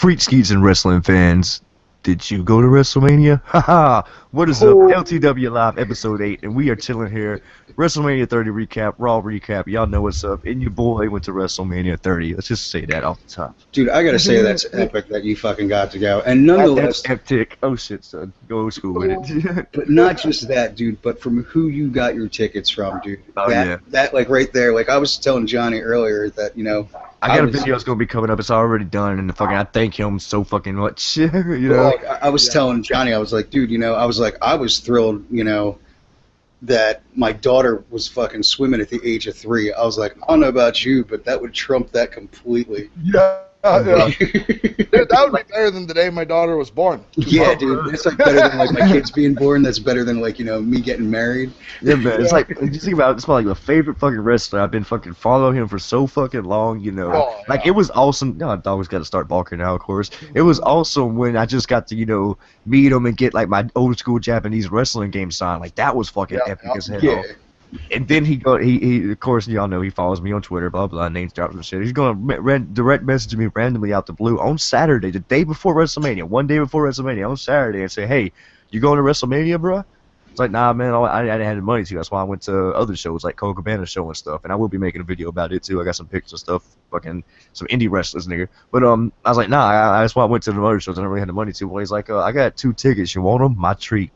Freak Skeets and wrestling fans, did you go to Wrestlemania? Haha! What is up? LTWLive episode 8, and we are chilling here. WrestleMania 30 recap, Raw recap. Y'all know what's up. And your boy went to WrestleMania 30. Let's just say that off the top. Dude, I gotta say that's epic that you fucking got to go. And nonetheless, that's epic. Oh shit, son. Go old school with it. But not just that, dude, but from who you got your tickets from, dude. Oh, yeah. That, like, right there, like, I was telling Johnny earlier that, you know, I got a video that's gonna be coming up. It's already done, and I thank him so fucking much. You know, like, I was telling Johnny, I was like, dude, you know, I was thrilled, you know, that my daughter was fucking swimming at the age of 3. I was like, I don't know about you, but that would trump that completely. Yeah. Dude, that would be better than the day my daughter was born. Yeah, dude. It's like better than like my kids being born. That's better than like, you know, me getting married. Yeah, man. It's like, just think about it. It's probably like the favorite fucking wrestler. I've been fucking following him for so fucking long, you know. Oh, yeah. Like, it was awesome. No, I always got to start balking now, of course. It was awesome when I just got to, you know, meet him and get like my old school Japanese wrestling game signed. Like, that was fucking epic as hell. Yeah. And then he of course, y'all know he follows me on Twitter, blah, blah, names drops and shit. He's going to direct message me randomly out the blue on Saturday, the day before WrestleMania, one day before WrestleMania, on Saturday, and say, hey, you going to WrestleMania, bro? It's like, nah, man, I didn't have the money to. That's why I went to other shows, like Cole Cabana's show and stuff. And I will be making a video about it, too. I got some pictures and stuff, fucking some indie wrestlers, nigga. But I was like, nah, that's why I went to the other shows. I didn't really have the money to. Well, he's like, I got 2 tickets. You want them? My treat.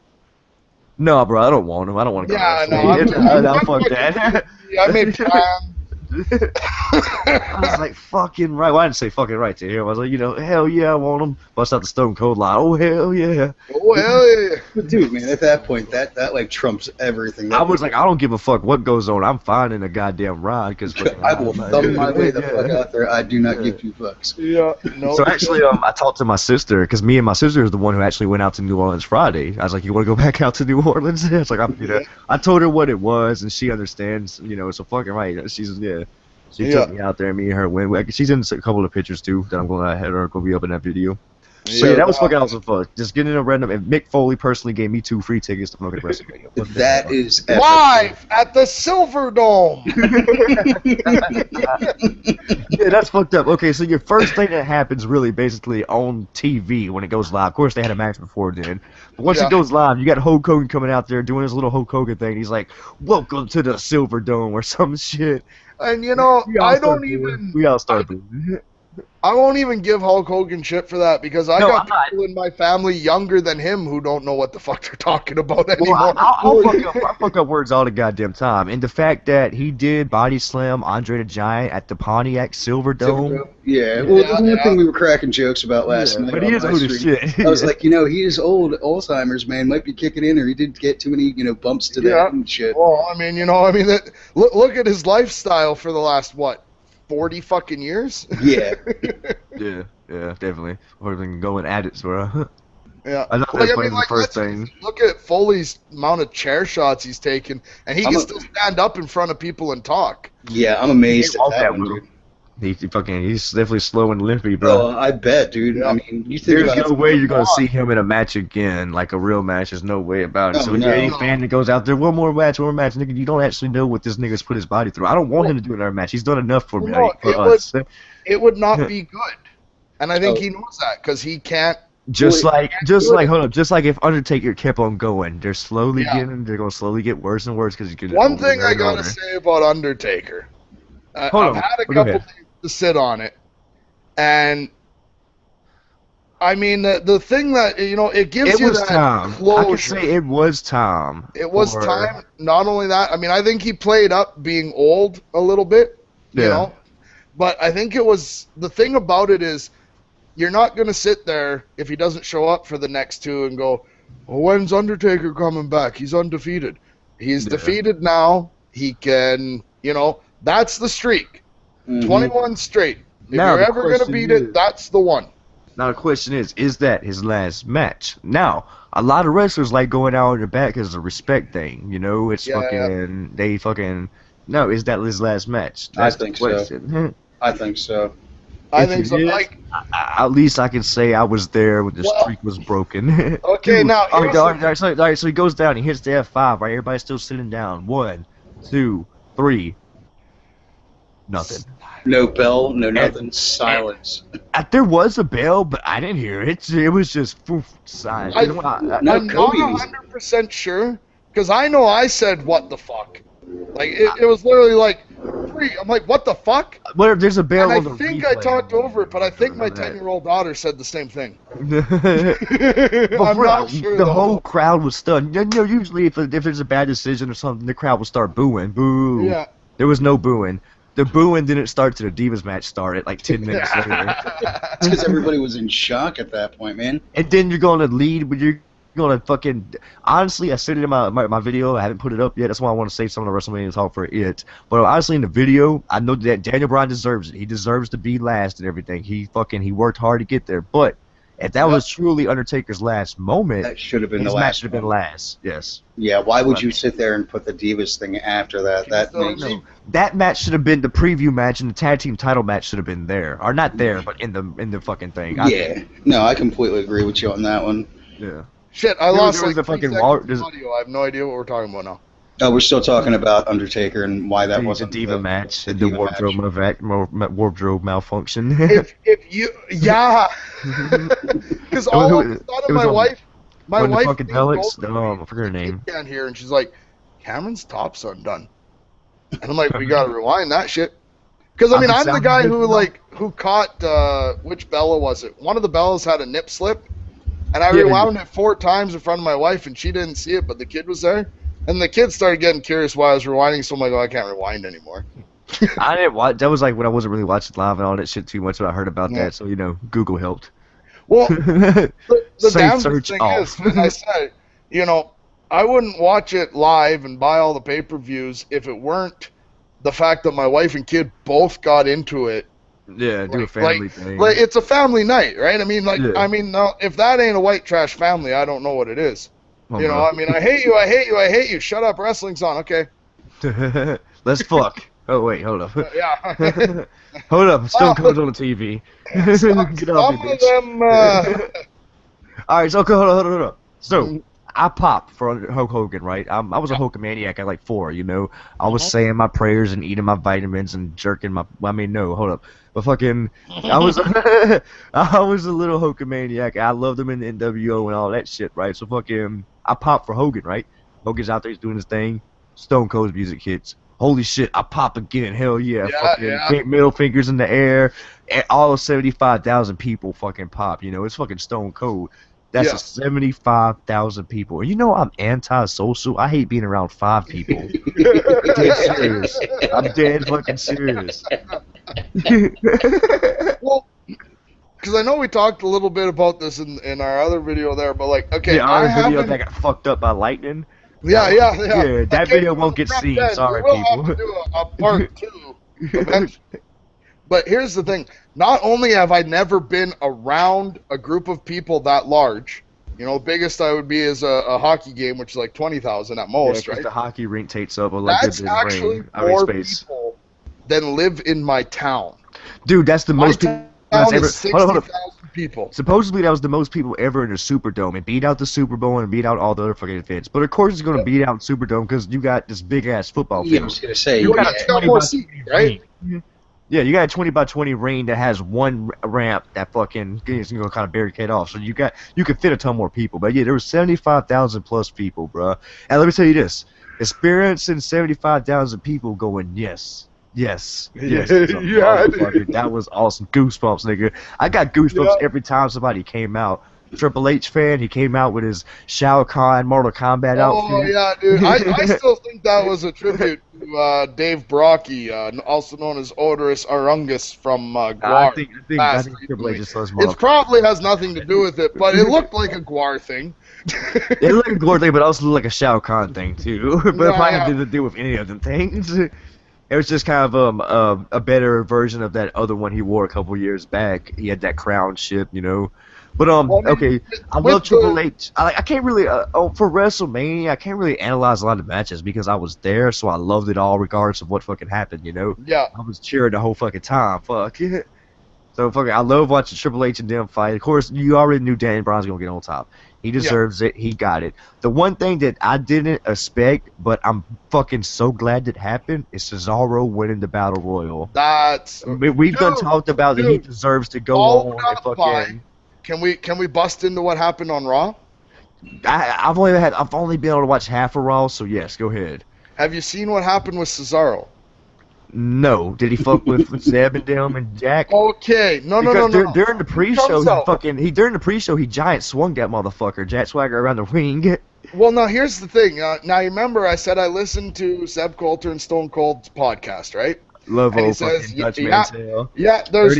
No, bro, I don't want him. I don't want to go. Yeah, no, fuck that. Yeah, I made plans. I was like, fucking right. Well, I didn't say fucking right to him. I was like, you know, hell yeah, I want him. Bust out the Stone Cold line. Oh, hell yeah. Oh, hell yeah. But dude, man, at that point, that like trumps everything. I was like, I don't give a fuck what goes on. I'm fine in a goddamn ride because I will thumb my way the fuck out there. I do not give 2 fucks. Yeah, no. So actually, I talked to my sister because me and my sister is the one who actually went out to New Orleans Friday. I was like, you want to go back out to New Orleans? It's like, I told her what it was and she understands. You know, so fucking right. She took me out there, and me and her went. She's in a couple of pictures too that I'm gonna have her be up in that video. So yeah, that was fucking awesome fun. Just getting in a random. And Mick Foley personally gave me 2 free tickets to fucking WrestleMania. That is epic. Live at the Silver Dome. Yeah, that's fucked up. Okay, so your first thing that happens really basically on TV when it goes live. Of course, they had a match before then. But once it goes live, you got Hulk Hogan coming out there doing his little Hulk Hogan thing. He's like, "Welcome to the Silver Dome" or some shit. And you know, We all start doing. I won't even give Hulk Hogan shit for that because I got people in my family younger than him who don't know what the fuck they're talking about anymore. I'll fuck up words all the goddamn time. And the fact that he did body slam Andre the Giant at the Pontiac Silverdome. Yeah, well, that's one thing we were cracking jokes about last night. But he is old as shit. I was like, you know, he is old. Alzheimer's, man, might be kicking in, or he did get too many, you know, bumps to the head and shit. Well, I mean, you know, look at his lifestyle for the last, 40 fucking years? Yeah. yeah, definitely. Or been going at it, bro. Yeah. I know that's the first thing. Look at Foley's amount of chair shots he's taken, and he can still stand up in front of people and talk. Yeah, I'm amazed at that one, dude. He's definitely slow and limpy, bro. Oh, I bet, dude. Yeah. I mean, you think there's no way you're gonna see him in a match again, like a real match. There's no way about it. So any fan that goes out there, one more match, nigga, you don't actually know what this nigga's put his body through. I don't want him to do another match. He's done enough for me. It would not be good, and I think he knows that because he can't. Just like if Undertaker kept on going, they're gonna slowly get worse and worse because you could. One thing I gotta say about Undertaker, I've had a couple days to sit on it, and I mean the thing that it gives you that time. Closure. I could say it was time. It was time. Not only that, I mean I think he played up being old a little bit, you know, but I think it was the thing about it is you're not gonna sit there if he doesn't show up for the next 2 and go, well, when's Undertaker coming back? He's undefeated. He's defeated now. He can, that's the streak. 21 straight. If you're ever going to beat it, that's the one. Now the question is that his last match? Now, a lot of wrestlers like going out on their back as a respect thing. You know, it's no, is that his last match? That's I think so. I think so. I think so. At least I can say I was there when the streak was broken. Okay, now. All right, so he goes down. He hits the F5. Right, everybody's still sitting down. 1, 2, 3. Nothing. No bell, no nothing. Silence. There was a bell, but I didn't hear it. It was just silent. I'm not Cody was. 100% sure, because I know I said, what the fuck? Like, it was literally like, I'm like, what the fuck? Well, there's a bell And on the I think I replay. talked over it, but I think my 10-year-old daughter said the same thing. But I'm not sure, the though. whole crowd was stunned. You know, usually if there's a bad decision or something, the crowd will start booing. Boo. Yeah. There was no booing. The booing didn't start till the Divas match started, like 10 minutes later. It's because everybody was in shock at that point, man. And then you're going to lead, but you're going to fucking... Honestly, I said it in my video. I haven't put it up yet. That's why I want to save some of the WrestleMania talk for it. But honestly, in the video, I know that Daniel Bryan deserves it. He deserves to be last and everything. He worked hard to get there. But if that was truly Undertaker's last moment, That should have been his the match last should have been one. last. Yes. Yeah, why would you sit there and put the Divas thing after that? That makes No, that match should have been the preview match, and the tag team title match should have been there, or not there, but in the fucking thing. Yeah. No, I completely agree with you on that one. Yeah. Shit, I There lost was like a 3 fucking seconds of audio. I have no idea what we're talking about now. Oh, we're still talking about Undertaker and why that The wasn't diva match, the and the Diva wardrobe malfunction. If you, yeah, because all of a sudden my wife the leaned fucking Alex, over to me, I forget her name. can't hear, and she's like, Cameron's top's undone. And I'm like, we gotta rewind that shit. Because I mean, I'm the guy who caught which Bella was it? One of the Bellas had a nip slip, and I rewound it 4 times in front of my wife, and she didn't see it, but the kid was there, and the kid started getting curious why I was rewinding, so I'm like, oh, I can't rewind anymore. I didn't watch. That was like when I wasn't really watching live and all that shit too much, but I heard about Yeah. that, so Google helped. Well, the Say damn search thing off. is, as I said, I wouldn't watch it live and buy all the pay-per-views if it weren't the fact that my wife and kid both got into it. Yeah, do a family thing. Like it's a family night, right? I mean, Yeah. no, if that ain't a white trash family, I don't know what it is. Oh, I mean, I hate you, I hate you, I hate you. Shut up, wrestling's on. Okay. no. Let's fuck. Oh wait, hold up. Yeah. Hold up, Stone Cold's on the TV. Get off me, Some bitch. of them. All right, so hold up. So I popped for Hulk Hogan, right? I was a Hulkamaniac at like 4. I was saying my prayers and eating my vitamins and jerking my. I mean, no, hold up. But fucking, I was I was a little Hulkamaniac. I loved him in the NWO and all that shit, right? So fucking, I popped for Hogan, right? Hogan's out there, he's doing his thing. Stone Cold's music hits. Holy shit, I pop again. Hell yeah. Fucking middle fingers in the air. And all 75,000 people fucking pop. It's fucking Stone Cold. That's a 75,000 people. And I'm anti-social. I hate being around 5 people. I'm dead serious. I'm dead fucking serious. Well, because I know we talked a little bit about this in our other video there, but like, okay, Our I video haven't. that got fucked up by lightning. Yeah. That video won't get seen. Sorry, we will people. have to do a part 2 eventually. But here's the thing. Not only have I never been around a group of people that large, the biggest I would be is a hockey game, which is like 20,000 at most, right? The hockey rink takes up a like That's good actually ring. more Space. people than live in my town. Dude, that's the most people Town that's ever. is Hold up. 60,000 people. Supposedly that was the most people ever in a Superdome and beat out the Super Bowl and beat out all the other fucking events. But of course it's going to beat out Superdome because you got this big ass football Yeah, I field. was gonna say. You got yeah. a 20 more by seats, 20 right? ring. Yeah, you got a 20 by 20 ring that has one ramp that fucking is going to kind of barricade off. So you could fit a ton more people. But yeah, there was 75,000 plus people, bro. And let me tell you this: experiencing 75,000 people going yes. Yeah, Motherfucker. That was awesome. Goosebumps, nigga. I got goosebumps every time somebody came out. Triple H fan, he came out with his Shao Kahn Mortal Kombat outfit. Oh yeah, dude. I still think that was a tribute to Dave Brocky, also known as Odorous Arungus from Guar. I think Triple H just says It probably has nothing to do with it, but it looked like a Guar thing. It looked like a Guar thing, but also looked like a Shao Kahn thing too. But it probably had nothing to do with any of them things. It was just kind of a better version of that other one he wore a couple years back. He had that crown shit, But okay, I love Triple H. I can't really for WrestleMania, I can't really analyze a lot of matches because I was there, so I loved it all regardless of what fucking happened. Yeah. I was cheering the whole fucking time. Fuck. So fucking, I love watching Triple H and them fight. Of course, you already knew Daniel Bryan's gonna get on top. He deserves it. He got it. The one thing that I didn't expect, but I'm fucking so glad that happened, is Cesaro winning the Battle Royal. We've done talked about that he deserves to go on and fucking. Can we bust into what happened on Raw? I've only been able to watch half of Raw, so yes, go ahead. Have you seen what happened with Cesaro? No. Did he fuck with Zeb and them and Jack? Okay. No. During the pre-show, he giant swung that motherfucker, Jack Swagger, around the ring. Well, now here's the thing. Now you remember I said I listened to Zeb Coulter and Stone Cold's podcast, right? Love and old fucking Dutch man's tail. Yeah, there's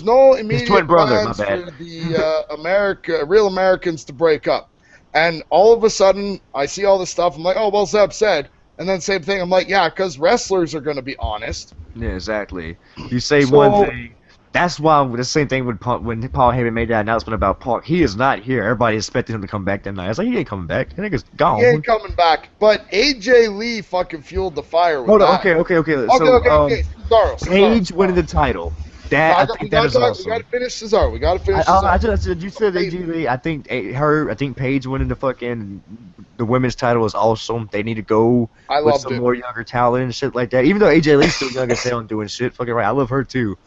no immediate twin brother, plans for the real Americans to break up. And all of a sudden, I see all this stuff. I'm like, oh, well, Zeb said. And then same thing, I'm like, yeah, because wrestlers are going to be honest. Yeah, exactly. You say one thing. That's why the same thing when Paul Heyman made that announcement about Paul. He is not here. Everybody expected him to come back that night. I was like, he ain't coming back. I think it's gone. He ain't coming back. But AJ Lee fucking fueled the fire with Hold on, that. okay. Okay. Cesaro. Paige winning the title. I think that is awesome. We gotta finish Cesaro. You said AJ Lee. I think Paige winning the women's title is awesome. They need to go with some more younger talent and shit like that. Even though AJ Lee's still young as hell and doing shit, fucking right. I love her too.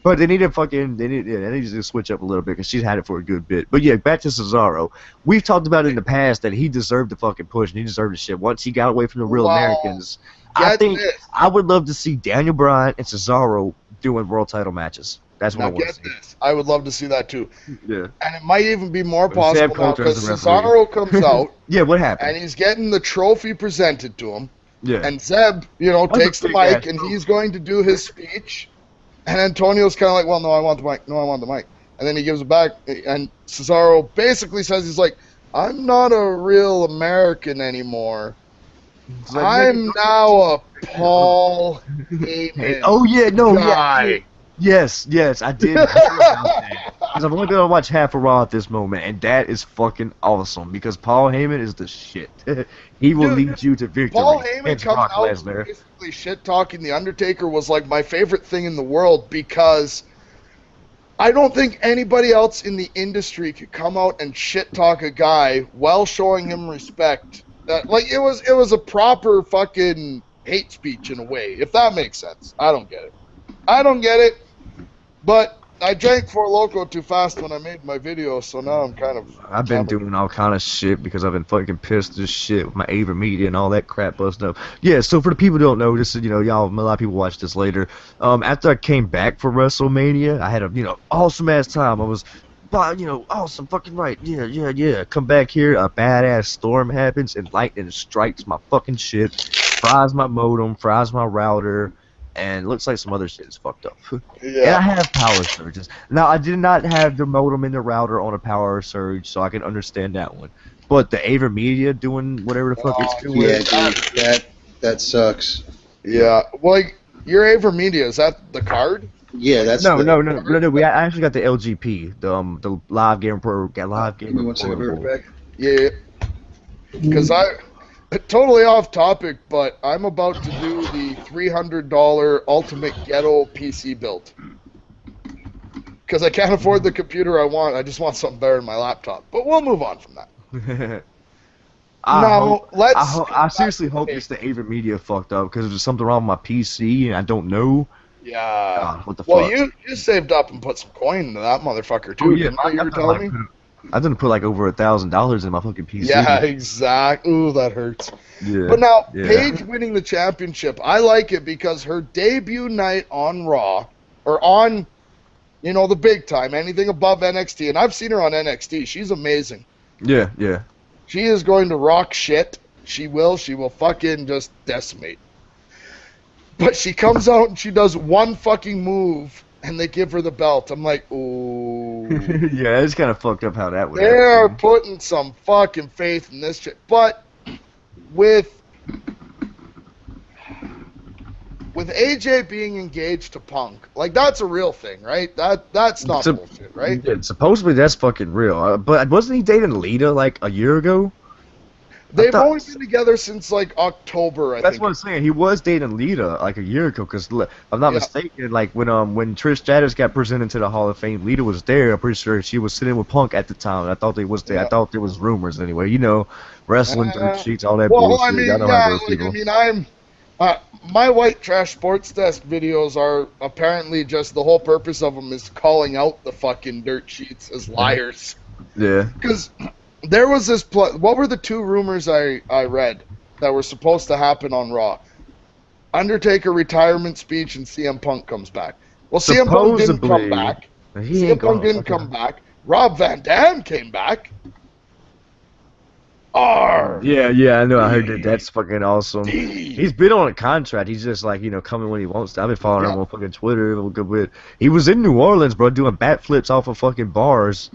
But they need to to switch up a little bit because she's had it for a good bit. But yeah, back to Cesaro. We've talked about it in the past that he deserved the fucking push and he deserved the shit. Once he got away from the real Americans, I think I would love to see Daniel Bryan and Cesaro doing world title matches. That's what I want to see. I would love to see that too. Yeah. And it might even be more possible now because Cesaro comes out. Yeah, what happened? And he's getting the trophy presented to him. Yeah. And Zeb, takes the mic and he's going to do his speech. And Antonio's kind of like, well, no, I want the mic. No, I want the mic. And then he gives it back. And Cesaro basically says, he's like, I'm not a real American anymore. Like, I'm now a Paul Heyman. Oh, yeah, no, guy. Yeah. Yes, I did. Because I've only been able to watch half of Raw at this moment, and that is fucking awesome. Because Paul Heyman is the shit. He will lead you to victory. Paul Heyman coming out and basically shit-talking The Undertaker was like my favorite thing in the world because I don't think anybody else in the industry could come out and shit-talk a guy while showing him respect. Like, it was a proper fucking hate speech in a way, if that makes sense. I don't get it. But I drank Four Loko too fast when I made my video, so now I'm kind of... I've been doing all kind of shit because I've been fucking pissed as shit with my Ava Media and all that crap busting up. Yeah, so for the people who don't know, this is, y'all, a lot of people watch this later. After I came back from WrestleMania, I had a, awesome-ass time. I was... awesome, fucking right. Yeah. Come back here, a badass storm happens, and lightning strikes my fucking shit, fries my modem, fries my router, and looks like some other shit is fucked up. Yeah. And I have power surges. Now, I did not have the modem and the router on a power surge, so I can understand that one. But the AverMedia doing whatever the fuck it's doing. Yeah, dude, that sucks. Yeah, well, your AverMedia, is that the card? Yeah, that's no. I actually got the LGP, the live game pro, live game. Give me 1 second, be right back. Yeah, because totally off topic, but I'm about to do the $300 Ultimate Ghetto PC build. Because I can't afford the computer I want. I just want something better in my laptop. But we'll move on from that. I seriously hope it's the AverMedia fucked up because there's something wrong with my PC and I don't know. Yeah. What the fuck? Well, you saved up and put some coin into that motherfucker too. Yeah, you were telling me. I didn't put like over $1,000 in my fucking PC. Yeah, exactly. Ooh, that hurts. Yeah. But now, Paige winning the championship, I like it because her debut night on Raw, or on, the big time, anything above NXT, and I've seen her on NXT. She's amazing. Yeah. She is going to rock shit. She will fucking just decimate. But she comes out and she does one fucking move, and they give her the belt. I'm like, ooh. Yeah, it's kind of fucked up how that would They're putting some fucking faith in this shit. But with AJ being engaged to Punk, like, that's a real thing, right? That's not bullshit, right? Yeah, supposedly that's fucking real. But wasn't he dating Lita like a year ago? They've only been together since like October, I think. That's what I'm saying. He was dating Lita like a year ago, because if I'm not mistaken, like when Trish Stratus got presented to the Hall of Fame, Lita was there. I'm pretty sure she was sitting with Punk at the time. I thought they was there. I thought there was rumors anyway. You know, wrestling dirt sheets, all that bullshit. I mean, my white trash sports desk videos are apparently just the whole purpose of them is calling out the fucking dirt sheets as liars. Yeah. Because there was this. What were the two rumors I read that were supposed to happen on Raw? Undertaker retirement speech and CM Punk comes back. Well, CM Punk didn't come back. CM Punk didn't come back. Rob Van Dam came back. Yeah, I know. I heard that. That's fucking awesome. He's been on a contract. He's just like, coming when he wants to. I've been following him on fucking Twitter a good bit. He was in New Orleans, bro, doing backflips off of fucking bars.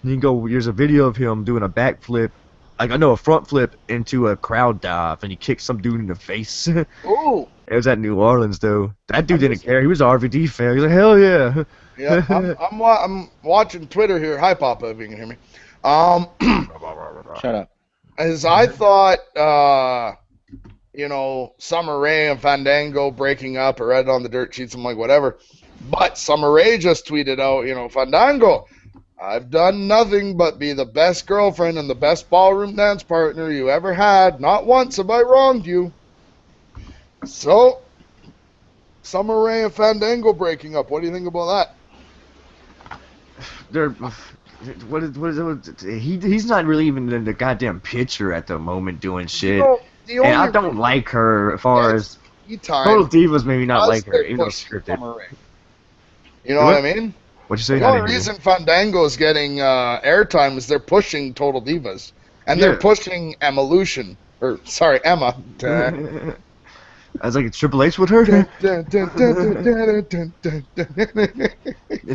You can go. There's a video of him doing a backflip, a front flip into a crowd dive, and he kicked some dude in the face. Ooh. It was at New Orleans, though. That dude didn't care. He was an RVD fan. He was like, hell yeah. Yeah, I'm watching Twitter here. Hi, Papa, if you can hear me. Shut up. As I thought, Summer Rae and Fandango breaking up. I read it on the dirt sheets. I'm like, whatever. But Summer Rae just tweeted out, Fandango, I've done nothing but be the best girlfriend and the best ballroom dance partner you ever had. Not once have I wronged you. So, Summer Rae and Fandango breaking up. What do you think about that? What is it? He's not really even in the goddamn picture at the moment doing shit. And I don't like her as far as Total Divas maybe not like her, even though it's scripted. You know what I mean? What you say? The only reason Fandango is getting airtime is they're pushing Total Divas. And they're pushing Emma. I was like, Triple H with her? If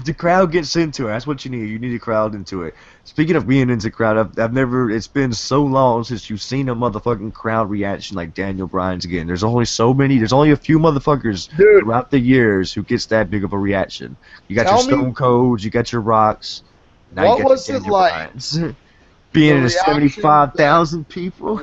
the crowd gets into it, that's what you need. You need a crowd into it. Speaking of being into crowd, I've never, it's been so long since you've seen a motherfucking crowd reaction like Daniel Bryan's again. There's only a few motherfuckers throughout the years who gets that big of a reaction. You got your Stone Colds, you got your Rocks. Now what was it like? Being in 75,000 people?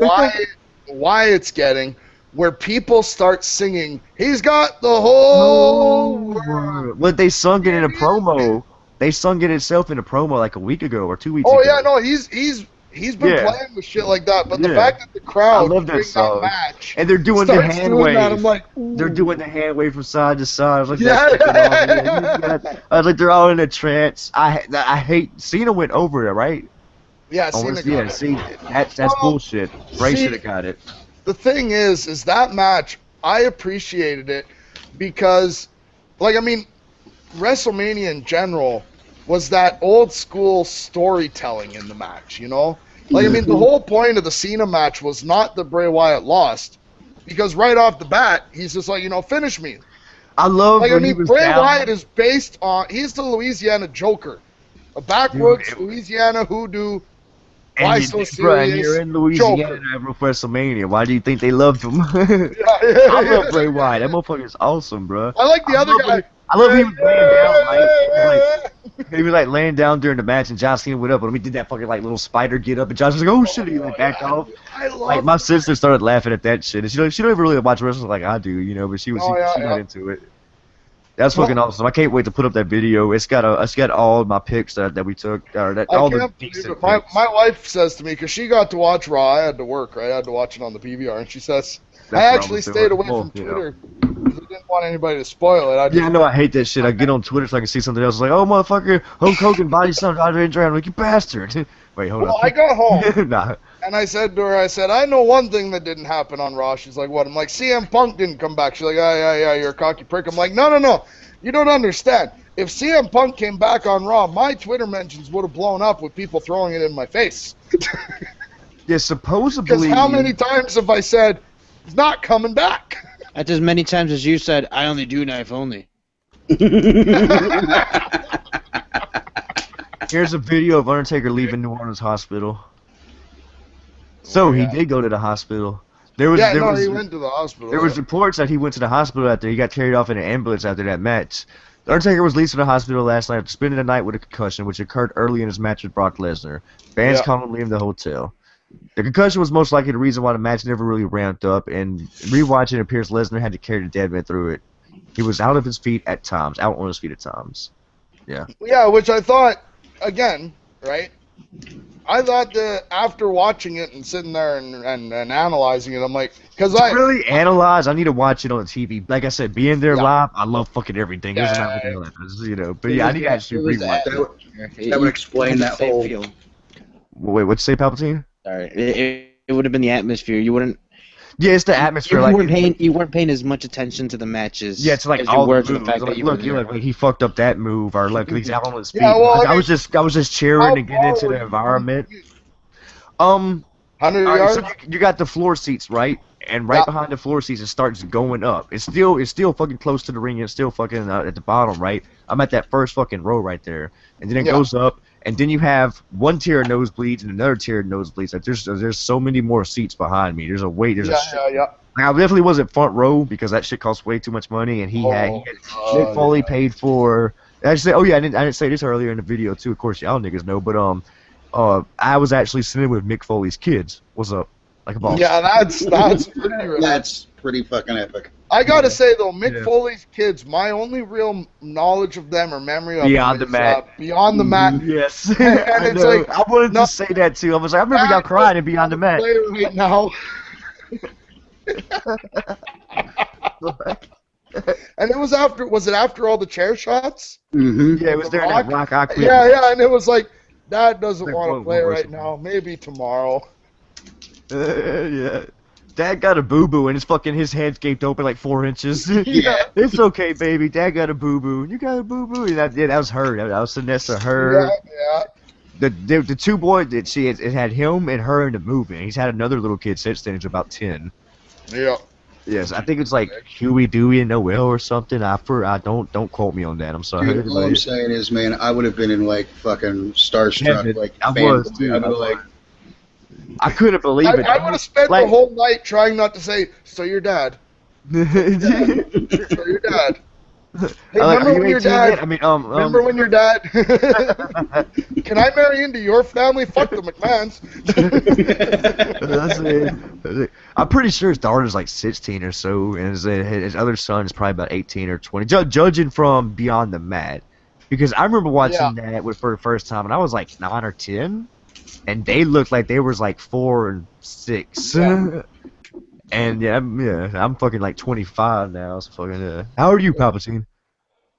Why it's getting... where people start singing, he's got the whole world. Well, they sung it in a promo. They sung it itself in a promo like a week ago or 2 weeks ago. Oh yeah, no, he's been playing with shit like that. But the fact that the crowd during that match, and they're doing the hand wave. I'm like, they're doing the hand wave from side to side. I was like, I was like, they're all in a trance. I hate. Cena went over it, right? Yeah, Cena got it. See, that's bullshit. Bray should have got it. The thing is that match, I appreciated it because, WrestleMania in general was that old school storytelling in the match, the whole point of the Cena match was not that Bray Wyatt lost, because right off the bat, he's just like, finish me. I love Bray Wyatt is based on, he's the Louisiana Joker, a backwoods Louisiana hoodoo. Why so serious? Brian, you're in Louisiana for WrestleMania. Why do you think they loved him? I love Bray Wyatt. That motherfucker is awesome, bro. I like the other guy. I love him laying down. He was laying down during the match, and John Cena went up, and he did that fucking little spider get up, and John was like, "Oh shit!" He backed off. My sister started laughing at that shit, and she don't even really watch wrestling like I do, but she got into it. That's fucking awesome. I can't wait to put up that video. It's got all my picks that we took. All the decent my wife says to me, because she got to watch Raw. I had to work, right? I had to watch it on the PVR, and she says, I actually stayed away from Twitter because I didn't want anybody to spoil it. I hate that shit. I get on Twitter so I can see something else. It's like, oh, motherfucker, Hulk Hogan body something. I'm like, you bastard. Wait, hold on. I got home, and I said to her, I know one thing that didn't happen on Raw. She's like, what? I'm like, CM Punk didn't come back. She's like, yeah, you're a cocky prick. I'm like, no. You don't understand. If CM Punk came back on Raw, my Twitter mentions would have blown up with people throwing it in my face. Yeah, supposedly... Because how many times have I said, he's not coming back? That's as many times as you said, I only do knife only. Here's a video of Undertaker leaving New Orleans hospital. So he did go to the hospital. He went to the hospital. There was reports that he went to the hospital after he got carried off in an ambulance after that match. The Undertaker was released from the hospital last night after spending the night with a concussion, which occurred early in his match with Brock Lesnar. Fans calling him leaving the hotel. The concussion was most likely the reason why the match never really ramped up, and rewatching it appears Lesnar had to carry the dead man through it. He was out of his feet at times, out on his feet at times. Yeah. Yeah, which I thought, again, right? I thought that after watching it and sitting there and analyzing it, I'm like, because I really analyze. I need to watch it on the TV. Like I said, being there Yeah. live, I love fucking everything. Doesn't matter what the hell it is, you know. But yeah, I need to actually rewatch it. That would explain that whole. Wait, what'd you say, Palpatine? Sorry, it would have been the atmosphere. You wouldn't. Yeah, it's the atmosphere. You weren't paying as much attention to the matches. Yeah, it's like as all you were the to the moves. fact Like, that you look, were you there. look like he fucked up that move, or like he's out on his feet. Yeah, well, I was just cheering and getting into the environment. 100 All right, yards. so you got the floor seats, right? And right behind the floor seats, it starts going up. It's still fucking close to the ring. It's still fucking at the bottom, right? I'm at that first fucking row right there, and then it goes up, and then you have one tier of nosebleeds and another tier of nosebleeds. Like there's so many more seats behind me. There's a wait. There's Yeah. Like, I definitely wasn't front row because that shit costs way too much money, and Mick Foley paid for. Actually, I didn't say this earlier in the video too. Of course, y'all niggas know, but I was actually sitting with Mick Foley's kids. What's up? Like a boss. Yeah, that's pretty. That's pretty fucking epic. I gotta say though, Mick Foley's kids, my only real knowledge of them or memory of Beyond them the is, mat. Beyond the mat. Yes. And I it's know. like, I wanted to say that too. I was like, I remember y'all crying in Beyond the Mat. Right now. And it was after. Was it after all the chair shots? Mm-hmm. Yeah, it was during that Rock Aqua. Yeah, and it was like, Dad doesn't Like, want whoa, to play whoa, right whoa. now. Maybe tomorrow. Yeah. Dad got a boo-boo and his head gaped open like 4 inches. Yeah. It's okay, baby. Dad got a boo-boo. You got a boo-boo. And that was her. That was Sinessa, her. Yeah. The two boys that it had him and her in the movie. He's had another little kid since then. He's about 10. Yeah. Yes, I think it's like Huey, Dewey, and Noel or something. I don't quote me on that. I'm sorry. Dude, all I'm saying is, man, I would have been in like fucking starstruck, Heaven. like I fan- was too. I would have like. I couldn't believe it. I would have spent the whole night trying not to say, so your dad. So your dad. Hey, remember when your dad? Remember when your dad? Can I marry into your family? Fuck the McMahons. That's it. I'm pretty sure his daughter's like 16 or so, and his other son is probably about 18 or 20. Judging from Beyond the Mat, because I remember watching that for the first time, and I was like 9 or 10, and they looked like they was like 4 and 6. Yeah. And I'm fucking like 25 now. So fucking. How are you, Palpatine?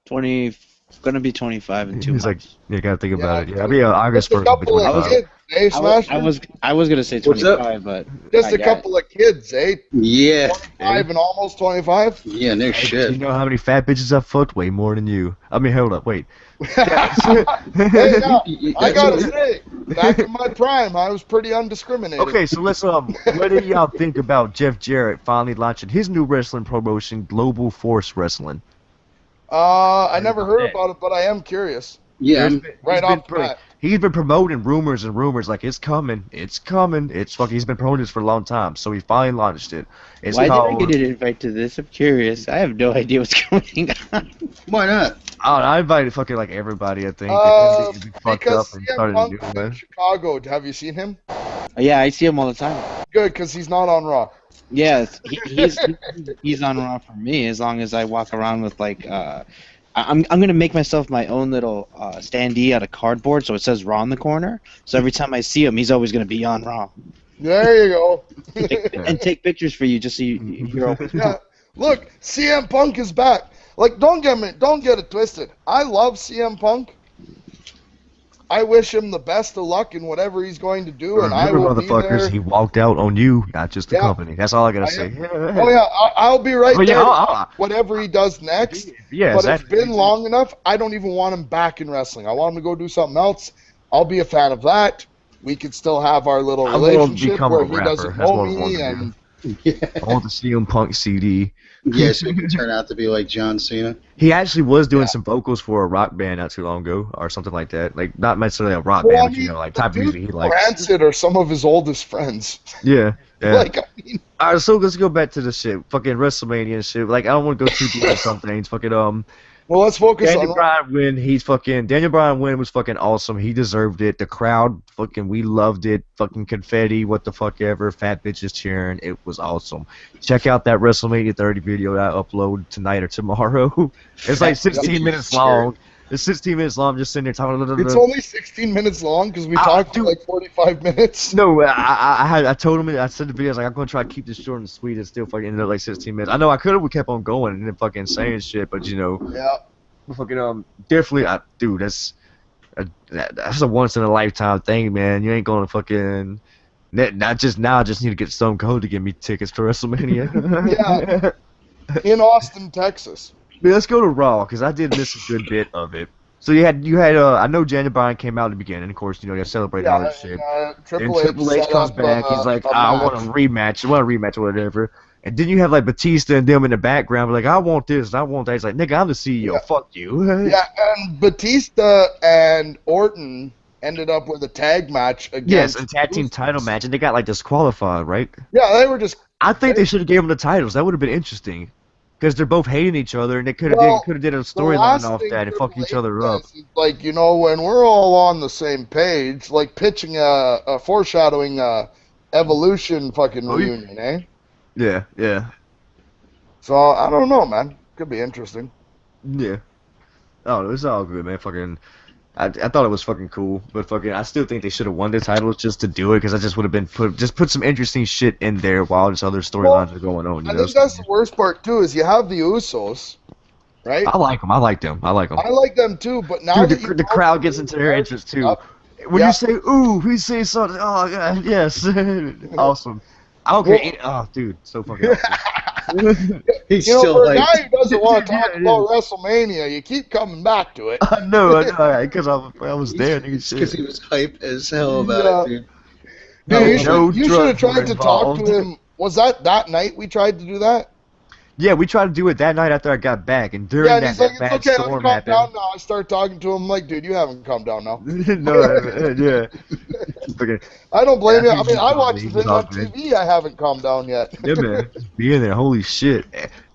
20, gonna be 25 in 2 months. He's like, you gotta think about it. Yeah, I mean, August Just a 1st. I'll be couple of 25. kids, eh, Smash? I was gonna say What's up? 25, but Just I a got couple of kids, eh? Yeah. 25 and almost 25. Yeah, no You shit. know how many fat bitches I've fucked? Way more than you. I mean, hold up, wait. Hey, now, I gotta say, back in my prime, I was pretty undiscriminated. Okay, so let's what do y'all think about Jeff Jarrett finally launching his new wrestling promotion, Global Force Wrestling? I never heard about it, but I am curious. Yeah. Right off the bat. He's been promoting rumors and rumors like it's coming. It's fucking. He's been promoting this for a long time, so he finally launched it. It's why called, did I get an invite to this? I'm curious. I have no idea what's going on. Why not? I invited fucking like everybody. I think. He fucked up Because and CM started Punk doing is that. in Chicago. Have you seen him? Yeah, I see him all the time. Good, because he's not on Raw. Yes, he's on Raw for me as long as I walk around with like I'm gonna make myself my own little standee out of cardboard so it says Raw in the corner. So every time I see him, he's always gonna be on Raw. There you go. And take pictures for you just so you're always. Yeah. Look, CM Punk is back. Like, don't get it twisted. I love CM Punk. I wish him the best of luck in whatever he's going to do, and I will be motherfuckers, there. he walked out on you, not just the company. That's all I gotta say. Oh yeah, I'll be right there. I'll- Whatever he does next. Yes, But it's been long enough. I don't even want him back in wrestling. I want him to go do something else. I'll be a fan of that. We could still have our little I want to relationship become where a he rapper. doesn't That's know what I want me, to do. and I want the CM Punk CD. Yeah, so it could turn out to be like John Cena. He actually was doing some vocals for a rock band not too long ago, or something like that. Like not necessarily a rock band, but like type of music he likes. Rancid are some of his oldest friends. Yeah. Like, I mean, Alright, so let's go back to the shit. Fucking WrestleMania and shit. Like I don't want to go too deep on some things. Fucking Well, let's focus Daniel on Bryan win. Daniel Bryan win was fucking awesome. He deserved it. The crowd we loved it. Fucking confetti, what the fuck ever. Fat bitches cheering. It was awesome. Check out that WrestleMania 30 video that I upload tonight or tomorrow. It's like 16 minutes long. It's 16 minutes long. I'm just sitting there talking. It's only 16 minutes long because we talked for like 45 minutes. No, I told him, I said the video, I was like, I'm going to try to keep this short and sweet. It still fucking ended up like 16 minutes. I know I could have kept on going and then fucking saying shit, but you know. Yeah. Fucking, definitely, dude, that's a once in a lifetime thing, man. You ain't going to fucking. Not just now, I just need to get Stone Cold to get me tickets to WrestleMania. Yeah. In Austin, Texas. But let's go to Raw, because I did miss a good bit of it. So you had I know Daniel Bryan came out at the beginning, of course, you know, they celebrated all that shit. Triple H comes back, he's like, I want a rematch, or whatever. And then you have like Batista and them in the background, like, I want this, I want that. He's like, nigga, I'm the CEO, fuck you. Yeah, and Batista and Orton ended up with a tag match against. Yes, a tag team title match, and they got like disqualified, right? Yeah, they were just. I think they should have gave them the titles. That would have been interesting. Because they're both hating each other, and they could have did a storyline off that and fuck each other up. Like, you know, when we're all on the same page, like pitching a foreshadowing Evolution fucking reunion, eh? Yeah, yeah. So, I don't know, man. Could be interesting. Yeah. Oh, it's all good, man. Fucking, I thought it was fucking cool, but fucking, I still think they should have won the titles just to do it, because I just would have been put some interesting shit in there while this other storylines are going on. I think that's the worst part too. Is you have the Usos, right? I like them. I like them. I like them too. But now the crowd gets into their interest too. When you say "ooh," we say something. Oh God, yes, awesome. I don't care. Oh, dude, so fucking awesome. He's you know, still for a guy who doesn't want to talk about WrestleMania, you keep coming back to it. I know, because I was there. Because he was hype as hell about it, dude. You should have tried to talk to him. Was that night we tried to do that? Yeah, we tried to do it that night after I got back, and during and that, he's like, that bad it's okay, storm let's happened. calm down now. I start talking to him, I'm like, dude, you haven't calmed down now. No, yeah. I don't blame you. I mean, I watched the thing on TV. I haven't calmed down yet. Yeah, man. Just being there, holy shit.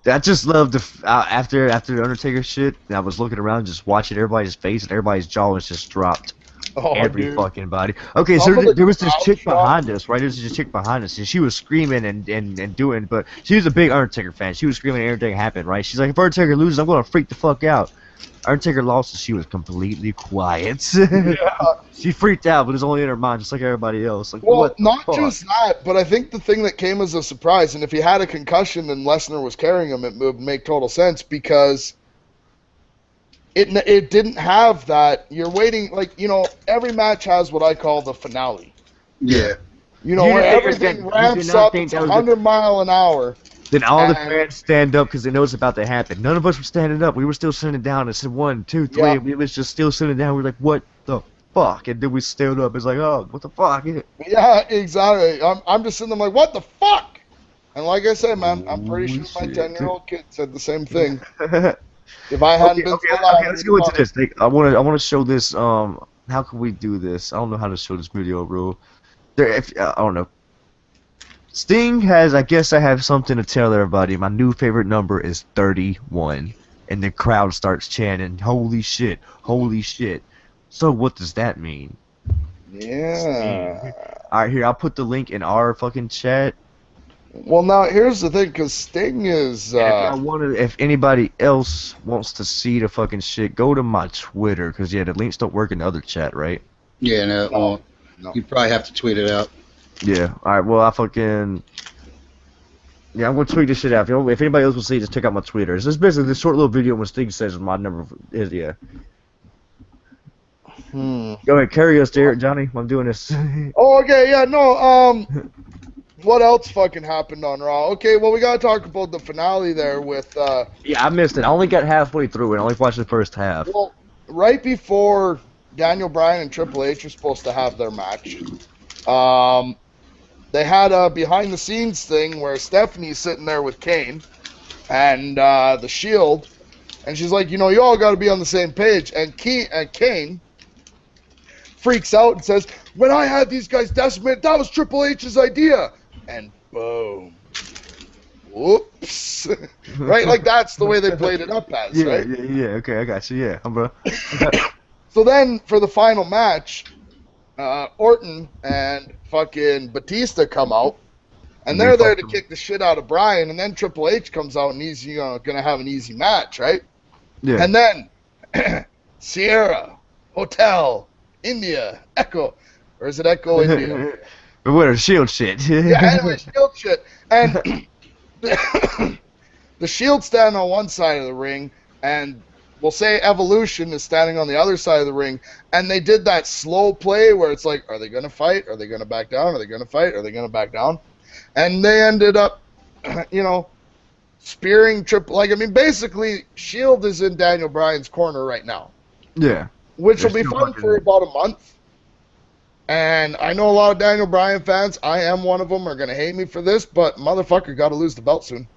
I just loved after the Undertaker shit, I was looking around, just watching everybody's face, and everybody's jaw was just dropped. Every fucking body. Okay, so there was this chick behind us, right? There was this chick behind us, and she was screaming and doing, but she was a big Undertaker fan. She was screaming everything happened, right? She's like, if Undertaker loses, I'm gonna freak the fuck out. Undertaker lost, and she was completely quiet. Yeah. She freaked out, but it was only in her mind, just like everybody else. Like, well, not just that, but I think the thing that came as a surprise, and if he had a concussion and Lesnar was carrying him, it would make total sense, because it didn't have that. You're waiting, like, you know, every match has what I call the finale. Yeah. You know, where everything ramps up, it's 100 mile an hour. Then all the fans stand up because they know it's about to happen. None of us were standing up. We were still sitting down. It said 1, 2, 3. Yeah. We was just still sitting down. We were like, what the fuck? And then we stood up. It's like, oh, what the fuck? Yeah, exactly. I'm just sitting there like, what the fuck? And like I said, man, I'm pretty sure my 10-year-old kid said the same thing. If I hadn't been so loud, let's go into this. I want to show this. How can we do this? I don't know how to show this video, bro. I don't know. Sting has. I guess I have something to tell everybody. My new favorite number is 31, and the crowd starts chanting, "Holy shit! Holy shit!" So what does that mean? Yeah. Sting. All right, here I'll put the link in our fucking chat. Well, now here's the thing, because Sting is. If anybody else wants to see the fucking shit, go to my Twitter, because the links don't work in the other chat, right? Yeah, no. You probably have to tweet it out. Yeah. All right. Well, I'm gonna tweet this shit out. If anybody else will see, just check out my Twitter. It's just basically this short little video when Sting says my number is Go ahead, carry us there, Johnny. I'm doing this. Oh, okay. Yeah. No. What else fucking happened on Raw? Okay, well, we gotta talk about the finale there with. Yeah, I missed it. I only got halfway through it. I only watched the first half. Well, right before Daniel Bryan and Triple H were supposed to have their match, they had a behind-the-scenes thing where Stephanie's sitting there with Kane and the Shield, and she's like, you know, you all got to be on the same page. And Kane freaks out and says, when I had these guys decimated, that was Triple H's idea. And boom. whoops. Right? Like, that's the way they played it up as, Yeah, right? yeah. Okay, I got you. Yeah, bro. So then, for the final match, Orton and fucking Batista come out, and they're there to kick the shit out of Bryan, and then Triple H comes out, and he's gonna have an easy match, right? Yeah. And then Sierra, Hotel, India, Echo, or is it Echo India? But what a Shield shit. Yeah, anyway, Shield shit. And the Shield stand on one side of the ring, and we'll say Evolution is standing on the other side of the ring, and they did that slow play where it's like, are they going to fight? Are they going to back down? Are they going to fight? Are they going to back down? And they ended up, spearing Triple. Like, I mean, basically, Shield is in Daniel Bryan's corner right now. Yeah. Which will be fun for about a month. And I know a lot of Daniel Bryan fans, I am one of them, are going to hate me for this, but motherfucker got to lose the belt soon.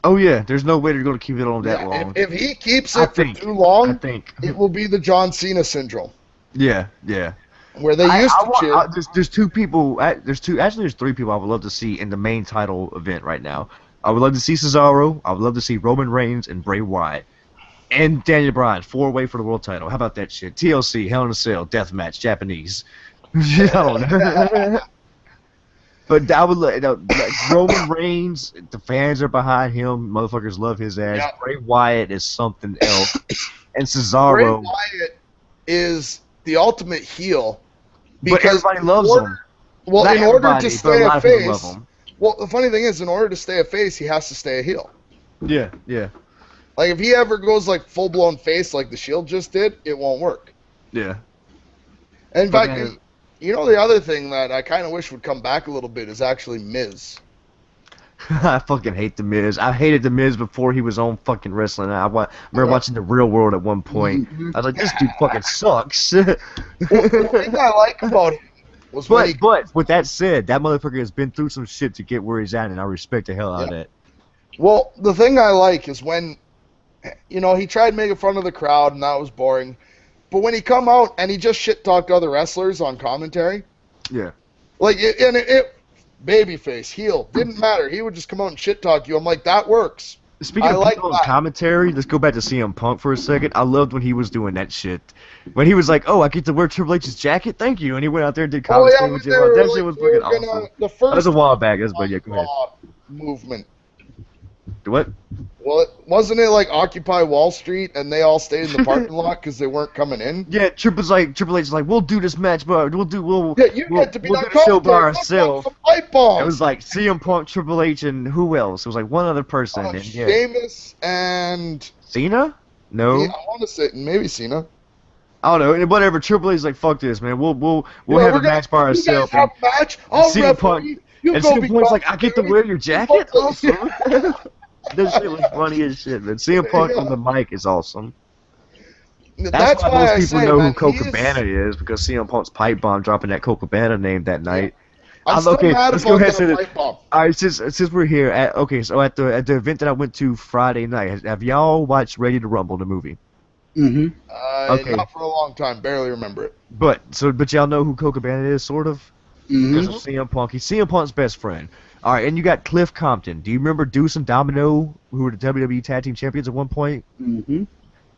Oh, yeah. There's no way they're going to keep it on that long. If he keeps it for too long, it will be the John Cena syndrome. Yeah, yeah. Where they used to cheer. There's two people. There's three people I would love to see in the main title event right now. I would love to see Cesaro. I would love to see Roman Reigns and Bray Wyatt. And Daniel Bryan, 4-way for the world title. How about that shit? TLC, Hell in a Cell, Deathmatch, Japanese. I don't know. But I would like Roman Reigns. The fans are behind him. Motherfuckers love his ass. Yeah. Bray Wyatt is something else. And Cesaro. Bray Wyatt is the ultimate heel. But everybody loves him. Well, Not in order everybody, to but a stay lot a of people face. love him. Well, the funny thing is, in order to stay a face, he has to stay a heel. Yeah, yeah, Like, if he ever goes like full blown face, like the Shield just did, it won't work. yeah. And in fact, the other thing that I kind of wish would come back a little bit is actually Miz. I fucking hate The Miz. I hated The Miz before he was on fucking wrestling. I remember watching The Real World at one point. I was like, this dude fucking sucks. Well, the thing I like about him was but with that said, that motherfucker has been through some shit to get where he's at, and I respect the hell out of that. Well, the thing I like is when, he tried making fun of the crowd, and that was boring. But when he come out and he just shit-talked other wrestlers on commentary. Yeah. Like, babyface, heel, didn't matter. He would just come out and shit-talk you. I'm like, that works. Speaking of people on commentary, let's go back to CM Punk for a second. I loved when he was doing that shit. When he was like, oh, I get to wear Triple H's jacket? Thank you. And he went out there and did commentary. That shit was fucking awesome. That was a while back. But yeah, go ahead. Movement. What? Well, wasn't it like Occupy Wall Street and they all stayed in the parking lot because they weren't coming in? Yeah, Triple H is like, we'll do this match, but we'll do the show by ourselves. It was like CM Punk, Triple H, and who else? It was like one other person. And, Sheamus and Cena? No. I want to say maybe Cena. I don't know. Whatever. Triple H's like, fuck this, man. We'll have a match by ourselves. Have a match. I'll CM Punk. And CM Punk's like, I get to wear your jacket? Awesome. This shit was funny as shit, man. CM Punk on the mic is awesome. That's why most people know who Colt Cabana is, because CM Punk's pipe bomb dropping that Colt Cabana name that night. I'm still mad let's go about ahead and that pipe bomb. All right, since we're here, at the event that I went to Friday night, have y'all watched Ready to Rumble, the movie? Mm-hmm. Okay. Not for a long time. Barely remember it. But y'all know who Colt Cabana is, sort of? Because of CM Punk. He's CM Punk's best friend. All right, and you got Cliff Compton. Do you remember Deuce and Domino, who were the WWE Tag Team Champions at one point? Mm-hmm.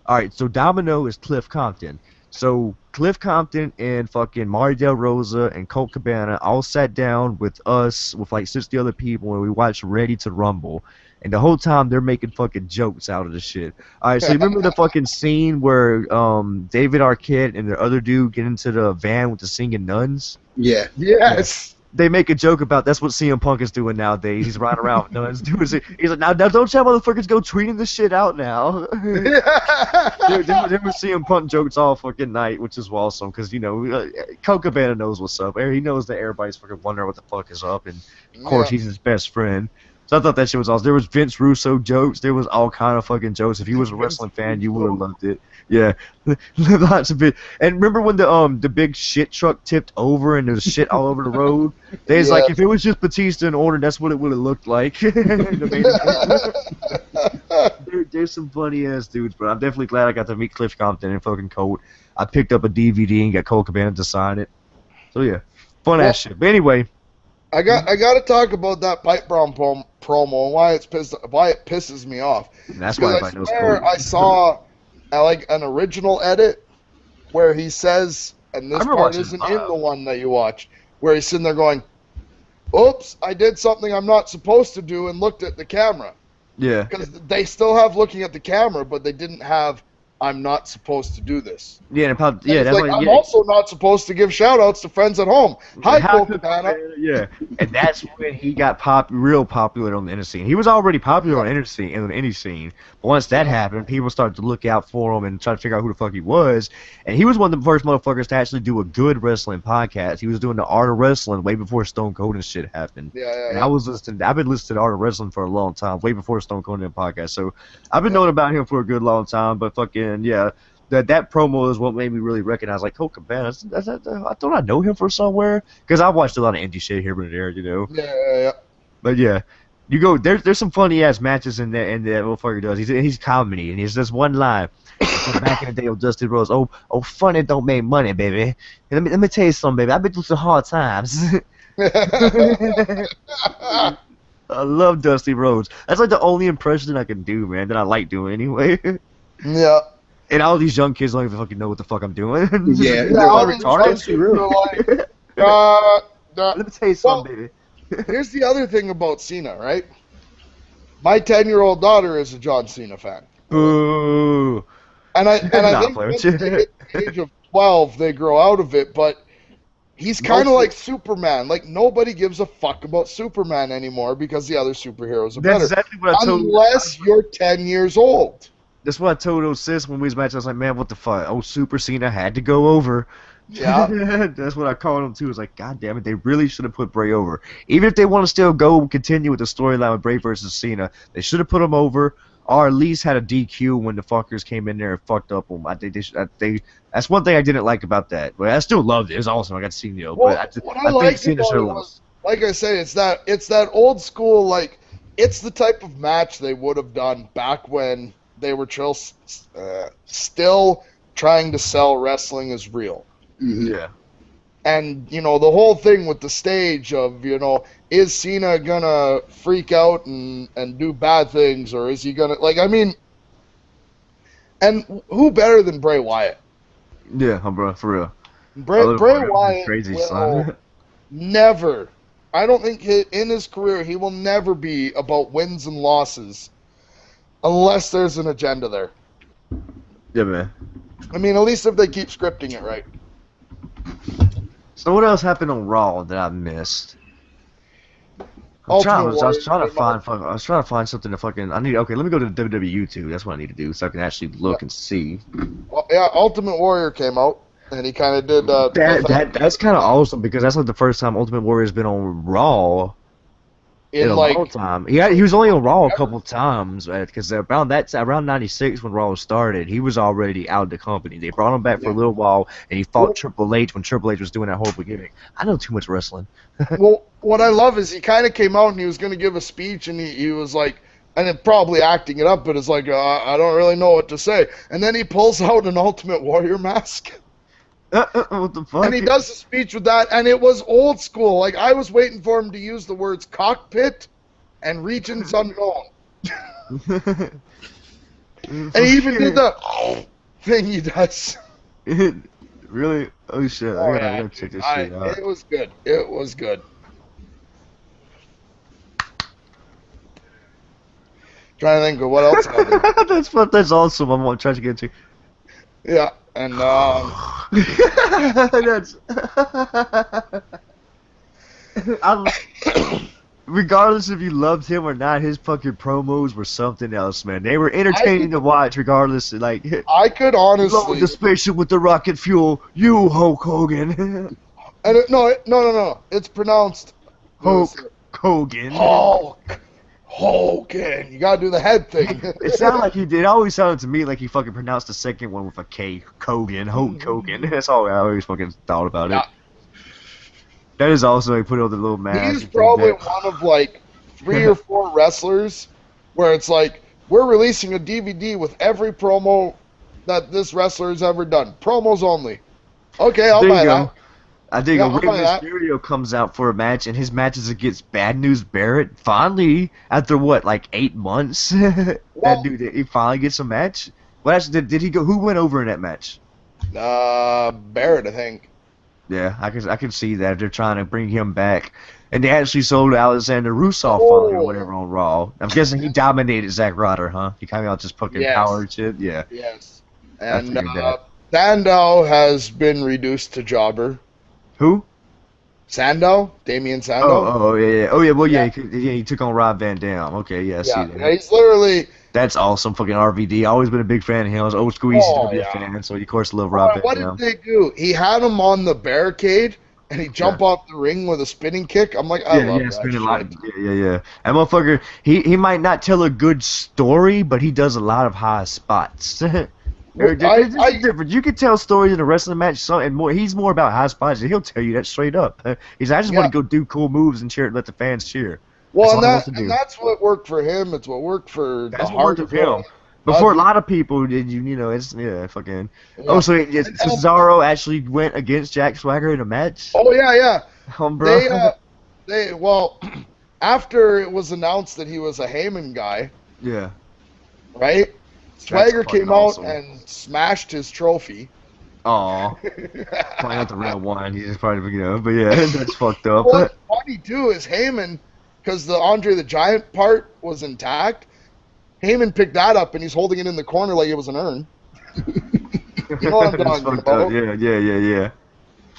All right, so Domino is Cliff Compton. So Cliff Compton and fucking Mario Del Rosa and Colt Cabana all sat down with us, with like 60 other people, and we watched Ready to Rumble. And the whole time they're making fucking jokes out of the shit. All right, so you remember the fucking scene where David Arquette and the other dude get into the van with the singing nuns? Yeah. Yes. They make a joke about that's what CM Punk is doing nowadays. He's riding around with nuns doing it. He's like, now don't y'all motherfuckers go tweeting this shit out now. There were CM Punk jokes all fucking night, which is awesome because Colt Cabana knows what's up. He knows that everybody's fucking wondering what the fuck is up, and of course he's his best friend. So I thought that shit was awesome. There was Vince Russo jokes. There was all kind of fucking jokes. If you was a wrestling fan, you would have loved it. Yeah, lots of it. And remember when the big shit truck tipped over and there was shit all over the road? There's like, if it was just Batista and Orton, that's what it would have looked like. There's some funny ass dudes, but I'm definitely glad I got to meet Cliff Compton and fucking Colt. I picked up a DVD and got Colt Cabana to sign it. So yeah, fun ass shit. But anyway. I got to talk about that pipe bomb promo, and why it pisses me off. That's why Because I swear I saw like an original edit where he says, and this part isn't in the one that you watched, where he's sitting there going, "Oops, I did something I'm not supposed to do," and looked at the camera. Yeah. Because they still have looking at the camera, but they didn't have "I'm not supposed to do this." Yeah, that's like, I'm also not supposed to give shout-outs to friends at home. Hi, Cole Cabana. Yeah, and that's when he got real popular on the indie scene. He was already popular on the indie scene. But once that happened, people started to look out for him and try to figure out who the fuck he was. And he was one of the first motherfuckers to actually do a good wrestling podcast. He was doing the Art of Wrestling way before Stone Cold and shit happened. And I've been listening to Art of Wrestling for a long time, way before Stone Cold and podcast. So I've been knowing about him for a good long time. But fucking that promo is what made me really recognize, like, Cole Cabana. I thought I know him from somewhere, because I've watched a lot of indie shit here and there, you know. Yeah. But yeah, you go. There's some funny ass matches in that motherfucker does. He's comedy, and he's just one line. Back in the day of Dusty Rhodes, oh, funny don't make money, baby. Let me tell you something, baby. I've been through some hard times. I love Dusty Rhodes. That's like the only impression I can do, man. That I like doing anyway. Yeah. And all these young kids don't even fucking know what the fuck I'm doing. Yeah, they're all retarded. Let me tell you something, baby. Here's the other thing about Cena, right? My 10-year-old daughter is a John Cena fan. Ooh. And I think once they hit the age of 12, they grow out of it, but he's kind of like Superman. Like, nobody gives a fuck about Superman anymore because the other superheroes are better. Exactly what I told Unless you're 10 years old. That's what I told old sis when we was matching. I was like, man, what the fuck? Old Super Cena had to go over. Yeah. That's what I called him, too. I was like, God damn it, they really should have put Bray over. Even if they want to still continue with the storyline with Bray versus Cena, they should have put him over, or at least had a DQ when the fuckers came in there and fucked up him. I think that's one thing I didn't like about that. But I still loved it. It was awesome. I got to see Neil. Well, but I think Cena should have lost. Like I say, it's that old school, like, it's the type of match they would have done back when they were still trying to sell wrestling as real. Yeah. And, the whole thing with the stage of, is Cena gonna freak out and do bad things, or is he gonna, and who better than Bray Wyatt? Yeah, bro, for real. Bray Wyatt crazy, will son. never, I don't think in his career he will never be about wins and losses unless there's an agenda there. Yeah, man. I mean, at least if they keep scripting it right. So what else happened on Raw that I missed? I was trying to find something to fucking. Let me go to the WWE YouTube. That's what I need to do, so I can actually look and see. Well, yeah, Ultimate Warrior came out, and he kind of did. That's kind of awesome because that's like the first time Ultimate Warrior's been on Raw in a long time. He was only on Raw a couple times because around 96 when Raw started, he was already out of the company. They brought him back for a little while, and he fought Triple H when Triple H was doing that horrible gimmick. I know too much wrestling. Well, what I love is he kind of came out and he was going to give a speech, and he was like, and it probably acting it up, but it's like, I don't really know what to say. And then he pulls out an Ultimate Warrior mask. What the fuck? And he does the speech with that, and it was old school. Like, I was waiting for him to use the words cockpit and regions unknown. And he even did the thing he does. Really? Oh shit! I gotta check this shit out. It was good. It was good. Trying to think of what else happened. That's awesome. I'm trying to get to. Yeah, and that's. Regardless if you loved him or not, his fucking promos were something else, man. They were entertaining to watch, regardless. Like, I could honestly load the spaceship with the rocket fuel, you Hulk Hogan. And no. It's pronounced Hulk Hogan. Hulk Hogan. You gotta do the head thing. It sounded like he did. It always sounded to me like he fucking pronounced the second one with a K. Hogan. Hulk Hogan. That's all I always fucking thought about it. That is also like put on the little mask. He's probably one of like 3 or 4 wrestlers where it's like, we're releasing a DVD with every promo that this wrestler has ever done. Promos only. Okay, I'll buy that. I think Yeah, Rey I'll buy that. Mysterio comes out for a match, and his match is against Bad News Barrett. Finally, after what, like 8 months, that Well, dude, he finally gets a match. Well, actually, did he go? Who went over in that match? Barrett, I think. Yeah, I can see that they're trying to bring him back, and they actually sold Alexander Rusev finally or Oh. whatever on Raw. I'm guessing he dominated Zack Ryder, huh? He came out just fucking Yes. power and shit. Yeah, Yes. I And figured that. Sandow has been reduced to jobber. Who? Sandow? Damien Sandow? Oh yeah, yeah. Oh yeah, well yeah, Yeah. he took on Rob Van Dam. Okay, yeah, I see Yeah, that. he's literally. That's awesome, fucking RVD. Always been a big fan of him. I was old school Easy Oh, to be a yeah. fan, so of course love Rob Van What did Dam. they do? He had him on the barricade, and he jump off the ring with a spinning kick. I'm like, I Yeah, love yeah, that spinning shit. lot. Yeah. That motherfucker, he might not tell a good story, but he does a lot of high spots. Well, There's a difference. You can tell stories in a wrestling match, and more. He's more about high spots, and he'll tell you that straight up. He's, I just want to go do cool moves and cheer, let the fans cheer. Well, That's all he wants to do. and that's what worked for him. It's what worked for That's the what worked with him. hardcore. Before a lot of people did, it's fucking. Yeah. Oh, so Cesaro actually went against Jack Swagger in a match. Oh yeah. Bro. Well, after it was announced that he was a Heyman guy, Yeah. right? Swagger fucking came awesome. out and smashed his trophy. Aw. Probably not the real one. He's just probably, but yeah, that's fucked up. What's funny too is Heyman, because the Andre the Giant part was intact. Heyman picked that up and he's holding it in the corner like it was an urn. You know what I'm That's talking fucked about? up. Yeah.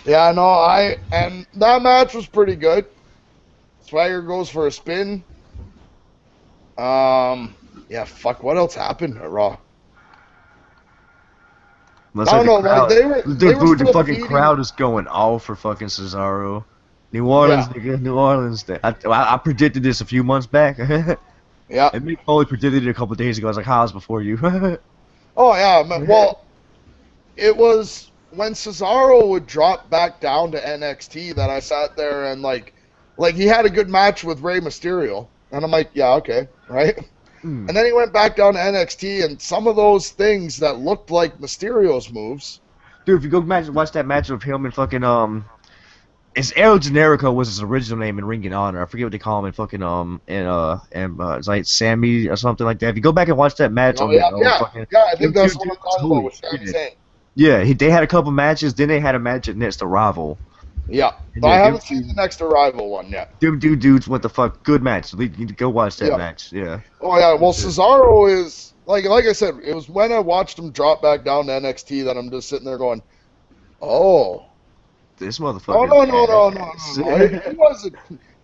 Yeah, no, and that match was pretty good. Swagger goes for a spin. Yeah, fuck. What else happened at Raw? Looks I don't know. the crowd, Like they were the still fucking feeding- crowd is going all for fucking Cesaro. New Orleans, nigga. New Orleans. I predicted this a few months back. Yeah. And Mick Foley predicted it a couple days ago. I was like, how was before you? Oh yeah. Well, it was when Cesaro would drop back down to NXT that I sat there and like he had a good match with Rey Mysterio, and I'm like, yeah, okay, right. And then he went back down to NXT, and some of those things that looked like Mysterio's moves. Dude, if you go watch that match of him and fucking it's El Generico was his original name in Ring of Honor. I forget what they call him in fucking it's like Sammy or something like that. If you go back and watch that match I think that's what I'm talking about with Sami Zayn. Yeah, they had a couple matches. Then they had a match at Next Arrival. Yeah, but I haven't seen the Next Arrival one yet. Dudes, what the fuck? Good match. You need to go watch that match. Yeah. Oh yeah, well Cesaro is like I said, it was when I watched him drop back down to NXT that I'm just sitting there going, oh. This motherfucker. No. He wasn't.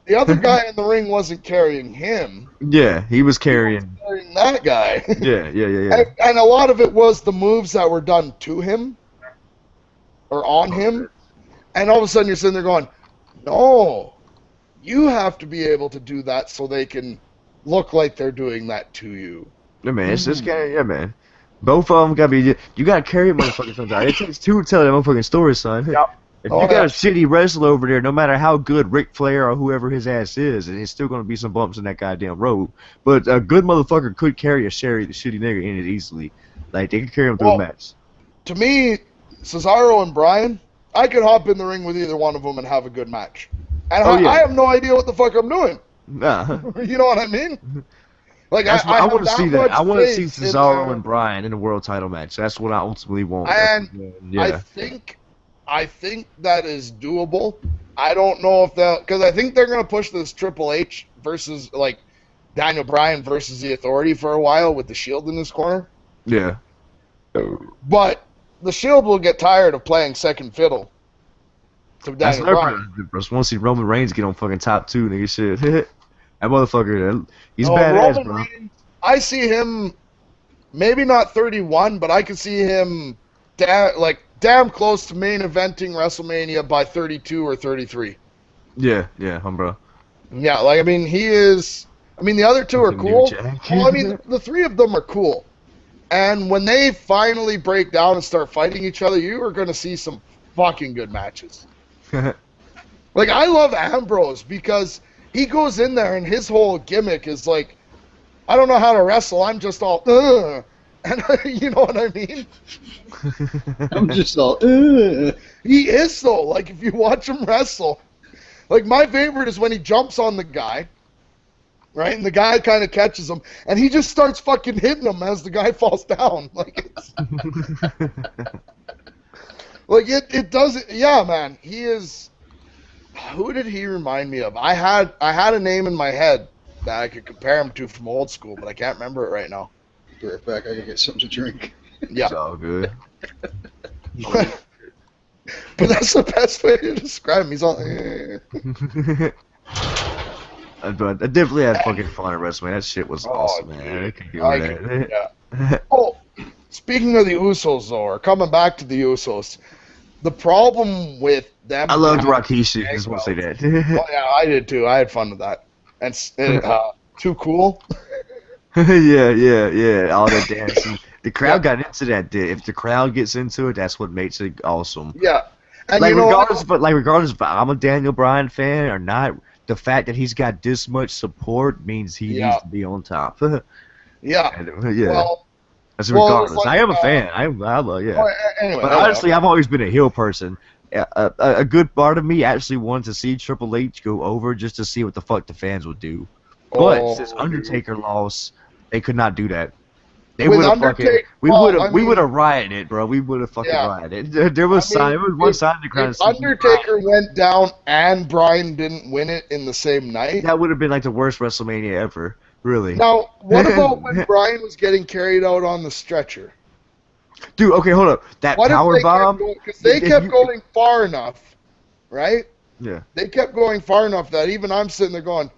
The other guy in the ring wasn't carrying him. Yeah, he was carrying that guy. Yeah. And a lot of it was the moves that were done to him or on him. And all of a sudden you're sitting there going, no, you have to be able to do that so they can look like they're doing that to you. Yeah, man, it's this guy. Yeah, man. Both of them gotta be. You gotta carry a motherfucker sometimes. It takes two to tell that motherfucking story, son. Yep. If you got a shitty wrestler over there, no matter how good Ric Flair or whoever his ass is, it's still gonna be some bumps in that goddamn road. But a good motherfucker could carry the shitty nigga in it easily. Like they could carry him through a match. To me, Cesaro and Bryan, I could hop in the ring with either one of them and have a good match. And I have no idea what the fuck I'm doing. Nah. You know what I mean? Like I want to see that. I want to see faith in Cesaro and Bryan in a world title match. That's what I ultimately want. And I think that is doable. I don't know if that, because I think they're gonna push this Triple H versus like Daniel Bryan versus the Authority for a while with the Shield in his corner. Yeah. But the Shield will get tired of playing second fiddle to Daniel Bryan. I just want to see Roman Reigns get on fucking top 2, nigga. Shit. That motherfucker, he's badass, Roman bro. Reigns, I see him, maybe not 31, but I could see him damn close to main eventing WrestleMania by 32 or 33. Yeah, bro. Yeah, like, I mean, he is... I mean, the other two are cool. Well, I mean, the three of them are cool. And when they finally break down and start fighting each other, you are going to see some fucking good matches. Like, I love Ambrose because he goes in there and his whole gimmick is like, I don't know how to wrestle, I'm just all, ugh. And you know what I mean? I'm just all, He is though. Like if you watch him wrestle, like my favorite is when he jumps on the guy, right? And the guy kind of catches him, and he just starts fucking hitting him as the guy falls down. Like it's, like it does. Yeah, man. He is. Who did he remind me of? I had a name in my head that I could compare him to from old school, but I can't remember it right now. Be right back. I gotta get something to drink. Yeah. It's all good. But that's the best way to describe him. He's all. But I definitely had fucking fun at WrestleMania. That shit was awesome, man. Dude. I could give it that. Yeah. Oh, speaking of the Usos, though, or coming back to the Usos, the problem with them. I loved Rikishi. I just want to say that. Oh yeah, I did too. I had fun with that. And too cool. yeah. All that dancing. The crowd got into that. If the crowd gets into it, that's what makes it awesome. Yeah. And like you know regardless if I'm a Daniel Bryan fan or not, the fact that he's got this much support means he needs to be on top. Yeah. Well, that's regardless. I am a fan. I love, yeah. Anyway, but honestly, I've always been a heel person. A good part of me actually wanted to see Triple H go over just to see what the fuck the fans would do. But since Undertaker lost, they could not do that. They would have fucking. We would have rioted, bro. We would have fucking rioted. There was one side of the crowd. If Undertaker went down and Bryan didn't win it in the same night, that would have been like the worst WrestleMania ever. Really. Now, what about when Bryan was getting carried out on the stretcher? Dude, okay, hold up. That power bomb. Because they kept going far enough, right? Yeah. They kept going far enough that even I'm sitting there going,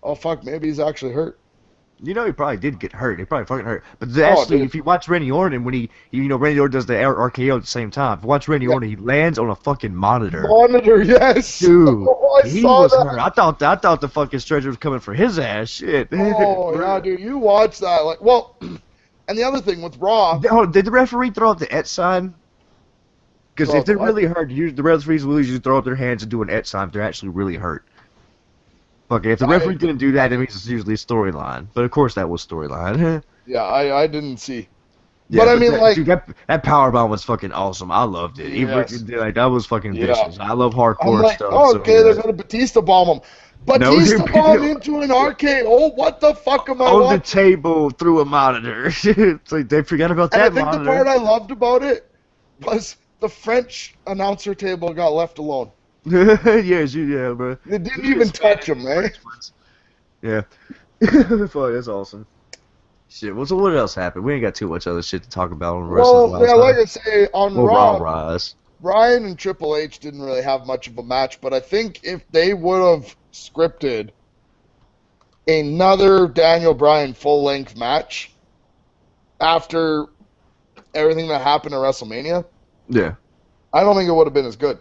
"Oh fuck, maybe he's actually hurt." You know, he probably did get hurt. He probably fucking hurt. But actually, if you watch Randy Orton, when he Randy Orton does the RKO at the same time. If you watch Randy Orton, he lands on a fucking monitor. Monitor, yes. Dude, he was hurt. I thought the fucking stretcher was coming for his ass. Shit. Oh yeah, dude, you watch that. Like, well, and the other thing with Raw. Did the referee throw up the Et sign? Because if they're really hurt, the referees will usually throw up their hands and do an Et sign if they're actually really hurt. Okay, if the referee didn't do that, it means it's usually storyline. But of course, that was storyline. Yeah, I didn't see. Yeah, but I mean, dude, that powerbomb was fucking awesome. I loved it. That was fucking vicious. I love hardcore stuff. Oh, okay, they're gonna Batista bomb him. Batista bomb into an RKO. What the fuck am I on watching? The table through a monitor. It's like they forgot about that monitor. I think the part I loved about it was the French announcer table got left alone. Yeah, bro. They didn't even touch him, man. Yeah. Fuck, that's awesome. Shit, so what else happened? We ain't got too much other shit to talk about on wrestling. Well, yeah, like I say, on Raw, Rise. Bryan and Triple H didn't really have much of a match, but I think if they would have scripted another Daniel Bryan full-length match after everything that happened at WrestleMania, I don't think it would have been as good.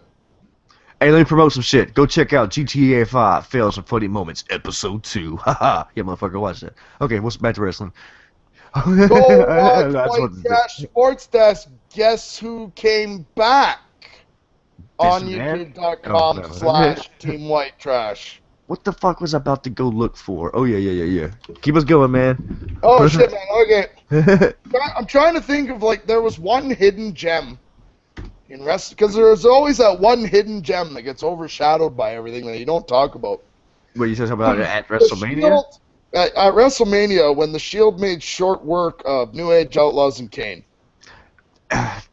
Hey, let me promote some shit. Go check out GTA 5 Fails and Funny Moments, Episode 2. Haha. Yeah, motherfucker, watch that. Okay, what's back to wrestling? Go watch Trash Sports Desk. Guess who came back on YouTube.com/Team White Trash. What the fuck was I about to go look for? Oh, yeah. Keep us going, man. Oh, shit, man. Okay. I'm trying to think of, like, there was one hidden gem in wrestling, because there's always that one hidden gem that gets overshadowed by everything that you don't talk about. What, you said about it at WrestleMania? At WrestleMania, when the Shield made short work of New Age Outlaws and Kane. I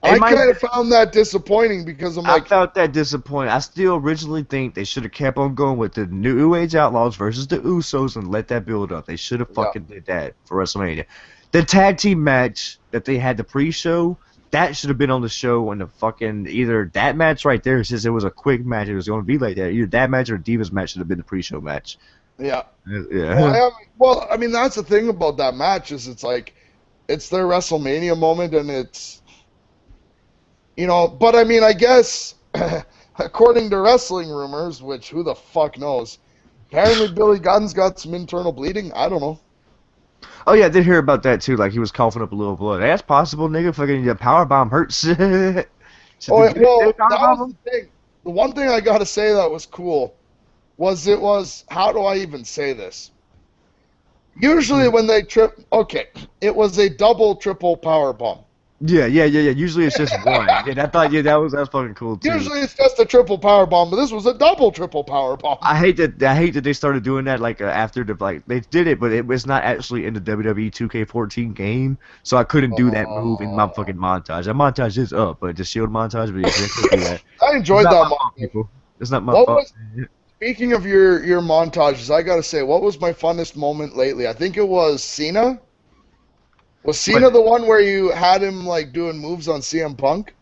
kind of found that disappointing because I felt that disappointing. I still originally think they should have kept on going with the New Age Outlaws versus the Usos and let that build up. They should have fucking did that for WrestleMania. The tag team match that they had the pre-show, that should have been on the show and the fucking either that match right there, since it was a quick match, it was going to be like that. Either that match or Divas match should have been the pre-show match. Yeah. Yeah. Well, I mean, that's the thing about that match is it's like, it's their WrestleMania moment and it's, you know, but I mean, I guess, according to wrestling rumors, which who the fuck knows, apparently Billy Gunn's got some internal bleeding. I don't know. Oh, yeah, I did hear about that, too. Like, he was coughing up a little blood. That's possible, nigga. Fucking the powerbomb hurts. That was the thing. The one thing I got to say that was cool was how do I even say this? Usually when they trip, okay, it was a double, triple power bomb. Yeah. Usually it's just one. And I thought, that was fucking cool too. Usually it's just a triple power bomb, but this was a double, triple power bomb. I hate that they started doing that after they did it, but it was not actually in the WWE 2K14 game, so I couldn't do that move in my fucking montage. That montage is up, but the Shield montage, but you can't do that. I enjoyed that montage. People. It's not my fault. Speaking of your montages, I gotta say, what was my funnest moment lately? I think it was Cena. Was Cena the one where you had him like doing moves on CM Punk?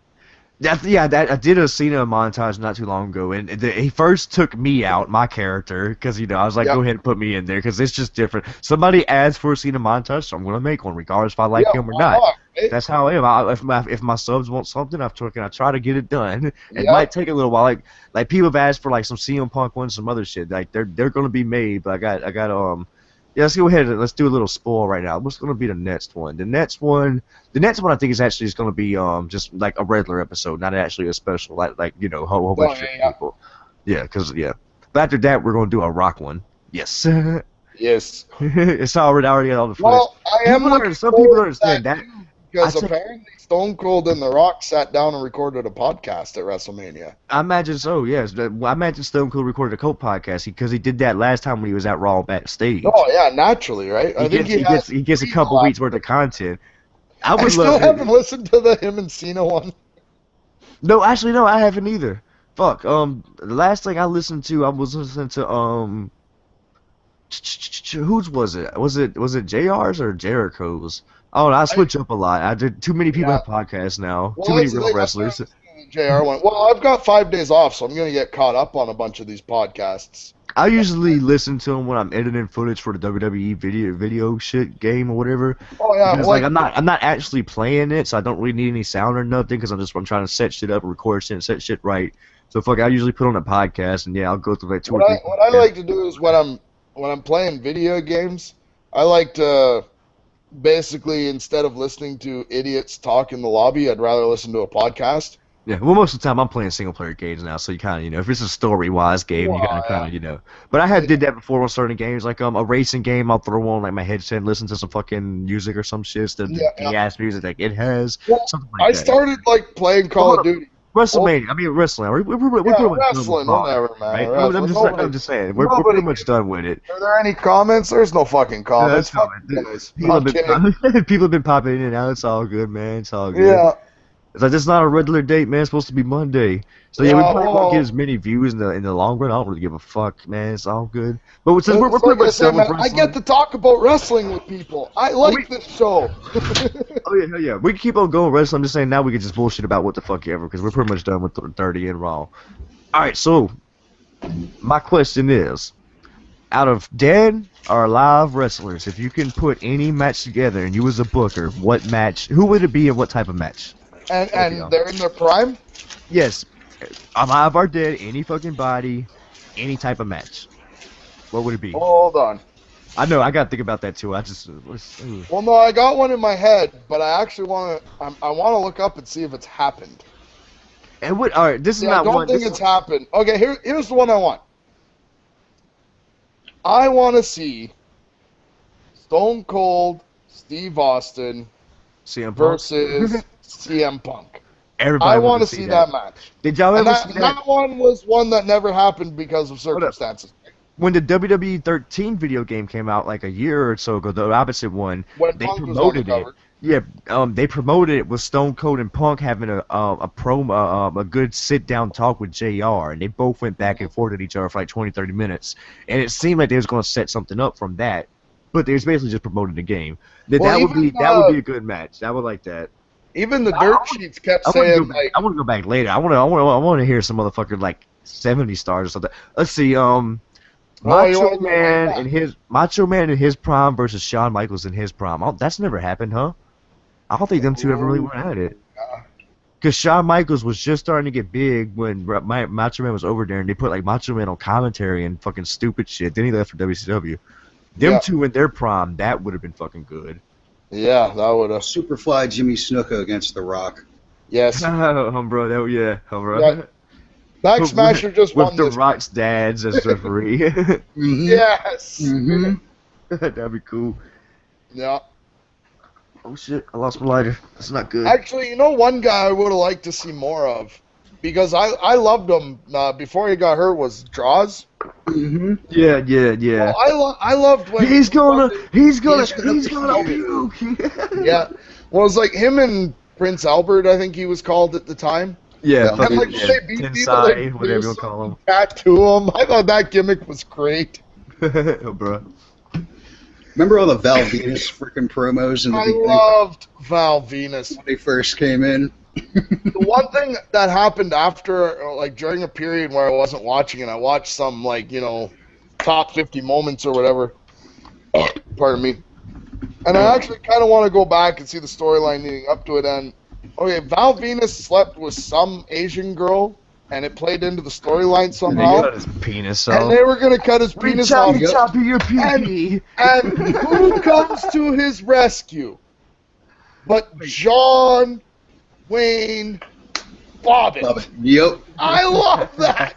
I did a Cena montage not too long ago, and he first took me out, my character, because I was like, go ahead and put me in there, because it's just different. Somebody asked for a Cena montage, so I'm gonna make one, regardless if I like him or not. That's how I am. If my subs want something, I try to get it done. It might take a little while. Like people have asked for like some CM Punk ones, some other shit. Like they're gonna be made, but I got Yeah, let's go ahead and let's do a little spoil right now. What's going to be the next one? The next one I think is actually just going to be just like a regular episode, not actually a special like a whole bunch of people. Yeah, But after that, we're going to do a rock one. Yes. Yes. It's already got all the footage. Well, Some people don't understand that. Because apparently Stone Cold and The Rock sat down and recorded a podcast at WrestleMania. I imagine so, yes. I imagine Stone Cold recorded a Colt podcast because he did that last time when he was at Raw backstage. Oh, yeah, naturally, right? He gets a couple weeks worth of content. I still haven't listened to the him and Cena one. No, actually, no, I haven't either. Fuck. The last thing I listened to, I was listening to whose was it? Was it JR's or Jericho's? Oh, I switch up a lot. I did too many people have podcasts now. Too many real wrestlers. JR one. Well, I've got 5 days off, so I'm gonna get caught up on a bunch of these podcasts. I usually listen to them when I'm editing footage for the WWE video shit game or whatever. Oh yeah, because, I'm not actually playing it, so I don't really need any sound or nothing because I'm trying to set shit up and record shit and set shit right. So I usually put on a podcast and I'll go through like two or three. What I like to do is when I'm playing video games, I like to basically, instead of listening to idiots talk in the lobby, I'd rather listen to a podcast. Yeah, well, most of the time I'm playing single-player games now, so you kind of, if it's a story-wise game, you gotta kind of, But I did that before on certain games, like a racing game. I'll throw on like my headset and listen to some fucking music or some shit. The music like it has. Something like that. I started like playing Call of Duty. WrestleMania. I mean wrestling. We're pretty much wrestling. Whatever, man. Right? I'm just saying. We're pretty much done with it. Are there any comments? There's no fucking comments. People have been popping in and out. It's all good, man. It's all good. Yeah. It's like, it's not a regular date, man. It's supposed to be Monday. So we probably won't get as many views in the long run. I don't really give a fuck, man. It's all good. But since we're pretty much done with wrestling, I get to talk about wrestling with people. I like this show. Oh yeah. We can keep on going wrestling. I'm just saying now we can just bullshit about what the fuck ever because we're pretty much done with 30 and Raw. All right, so my question is, out of dead or alive wrestlers, if you can put any match together and you was a booker, what match? Who would it be and what type of match? And they're in their prime? Yes. Alive or dead, any fucking body, any type of match. What would it be? Hold on. I know, I gotta think about that too. Well, no, I got one in my head, but I actually want to look up and see if it's happened. And what? All right, this is not one. I don't think it's happened. Okay, here's the one I want. I want to see Stone Cold Steve Austin versus CM Punk. Everybody I want to see that match. Did y'all ever see that? That one was one that never happened because of circumstances. When the WWE 13 video game came out like a year or so ago, the opposite one, they promoted it. Yeah, they promoted it with Stone Cold and Punk having a good sit-down talk with JR, and they both went back and forth at each other for like 20-30 minutes, and it seemed like they was going to set something up from that, but they was basically just promoting the game. That would be a good match. I would like that. Even the dirt sheets kept saying I want to go back later. I want to hear some motherfucker like 70 stars or something. Let's see. Macho Man in his prime versus Shawn Michaels in his prime. That's never happened, huh? I don't think them two ever really went at it. Because Shawn Michaels was just starting to get big when Macho Man was over there, and they put like Macho Man on commentary and fucking stupid shit. Then he left for WCW. Them two in their prime, that would have been fucking good. Yeah, that would have. Superfly Jimmy Snuka against The Rock. Yes. Bro. Yeah. Back Smasher just won with The Rock's dads as referee. Yes. That'd be cool. Yeah. Oh shit! I lost my lighter. That's not good. Actually, you know one guy I would have liked to see more of, because I loved him before he got hurt, was Draws. Mm-hmm. Yeah. Well, I loved when He's gonna he's puke. Yeah. Well, it was like him and Prince Albert, I think he was called at the time. Yeah, And, fucking like, they beat people, like, Tensai, whatever you want to call him. Tattoo him. I thought that gimmick was great. Oh, bro. Remember all the Val Venus freaking promos in the I beginning loved Val Venus. when they first came in? The one thing that happened after, like during a period where I wasn't watching, and I watched some, like, you know, top 50 moments or whatever. Pardon me. And I actually kind of want to go back and see the storyline leading up to it. And okay, Val Venus slept with some Asian girl, and it played into the storyline He somehow. cut his penis And off. they were gonna cut his penis off. Choppy your pee. And who comes to his rescue? But John Wayne Bobbitt. Love it. Yep. I love that.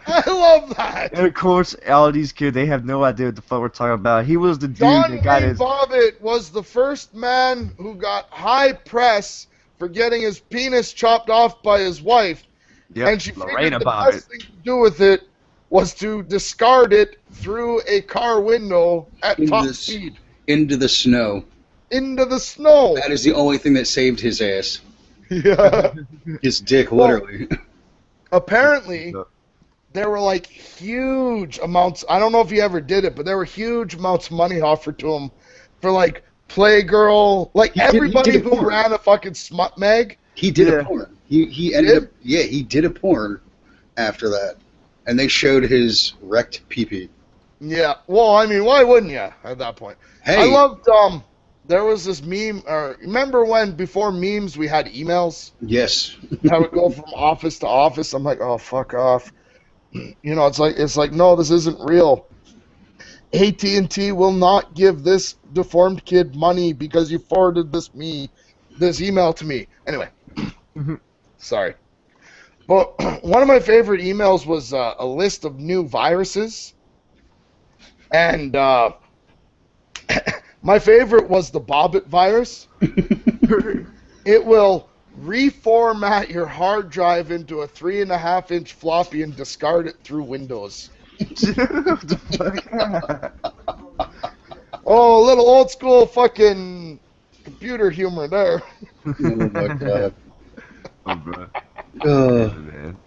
I love that. And of course, all these kids, they have no idea what the fuck we're talking about. He was the dude John that got Wayne his. Bobbitt was the first man who got high press for getting his penis chopped off by his wife. Yep, And she Lorena figured the Bobbitt. best thing to do with it was to discard it through a car window at Into top the s- speed Into the snow. into the snow. That is the only thing that saved his ass. Yeah. His dick, Well, literally. Apparently, there were like huge amounts. I don't know if he ever did it, but there were huge amounts of money offered to him for like Playgirl, like He did everybody it who for him. ran a fucking smut mag. He did Yeah. a porn. He ended up, yeah, he did a porn after that. And they showed his wrecked pee-pee. Yeah. Well, I mean, why wouldn't you at that point? Hey, I loved there was this meme, or remember when before memes we had emails yes. that would go from office to office? I'm like, oh, fuck off. You know, it's like no, this isn't real. AT&T will not give this deformed kid money because you forwarded this email to me. Anyway, sorry. But one of my favorite emails was a list of new viruses, and my favorite was the Bobbitt virus. It will reformat your hard drive into a 3.5-inch floppy and discard it through Windows. What the fuck? Oh, a little old school fucking computer humor there. Oh my god. Oh, bro. Oh. Man.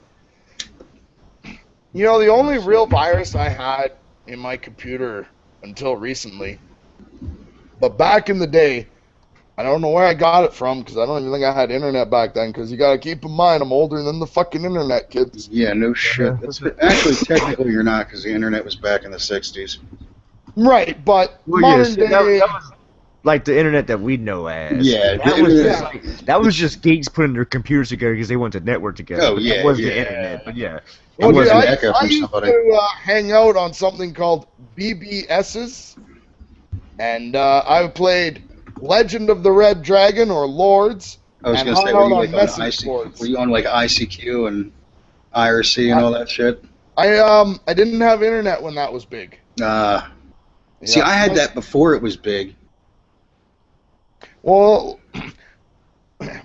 You know, the only real virus I had in my computer until recently, but back in the day, I don't know where I got it from because I don't even think I had internet back then, because you got to keep in mind I'm older than the fucking internet, kids. Yeah, no shit. That's, actually, technically, you're not, because the internet was back in the 60s. Right, but Well, modern yes, day... that was like the internet that we know as. Yeah, that the was internet- just like, that was just geeks putting their computers together because they wanted to network together. Oh, But yeah, that was yeah. the internet. But yeah, It Okay, was an I echo from used somebody. to hang out on something called BBSs, and I played Legend of the Red Dragon, or Lords, I was and going to say, hung were out you, on like, on message boards. were you on, like, ICQ and IRC and all that shit? I didn't have internet when that was big. See, Yeah. I had that before it was big. Well,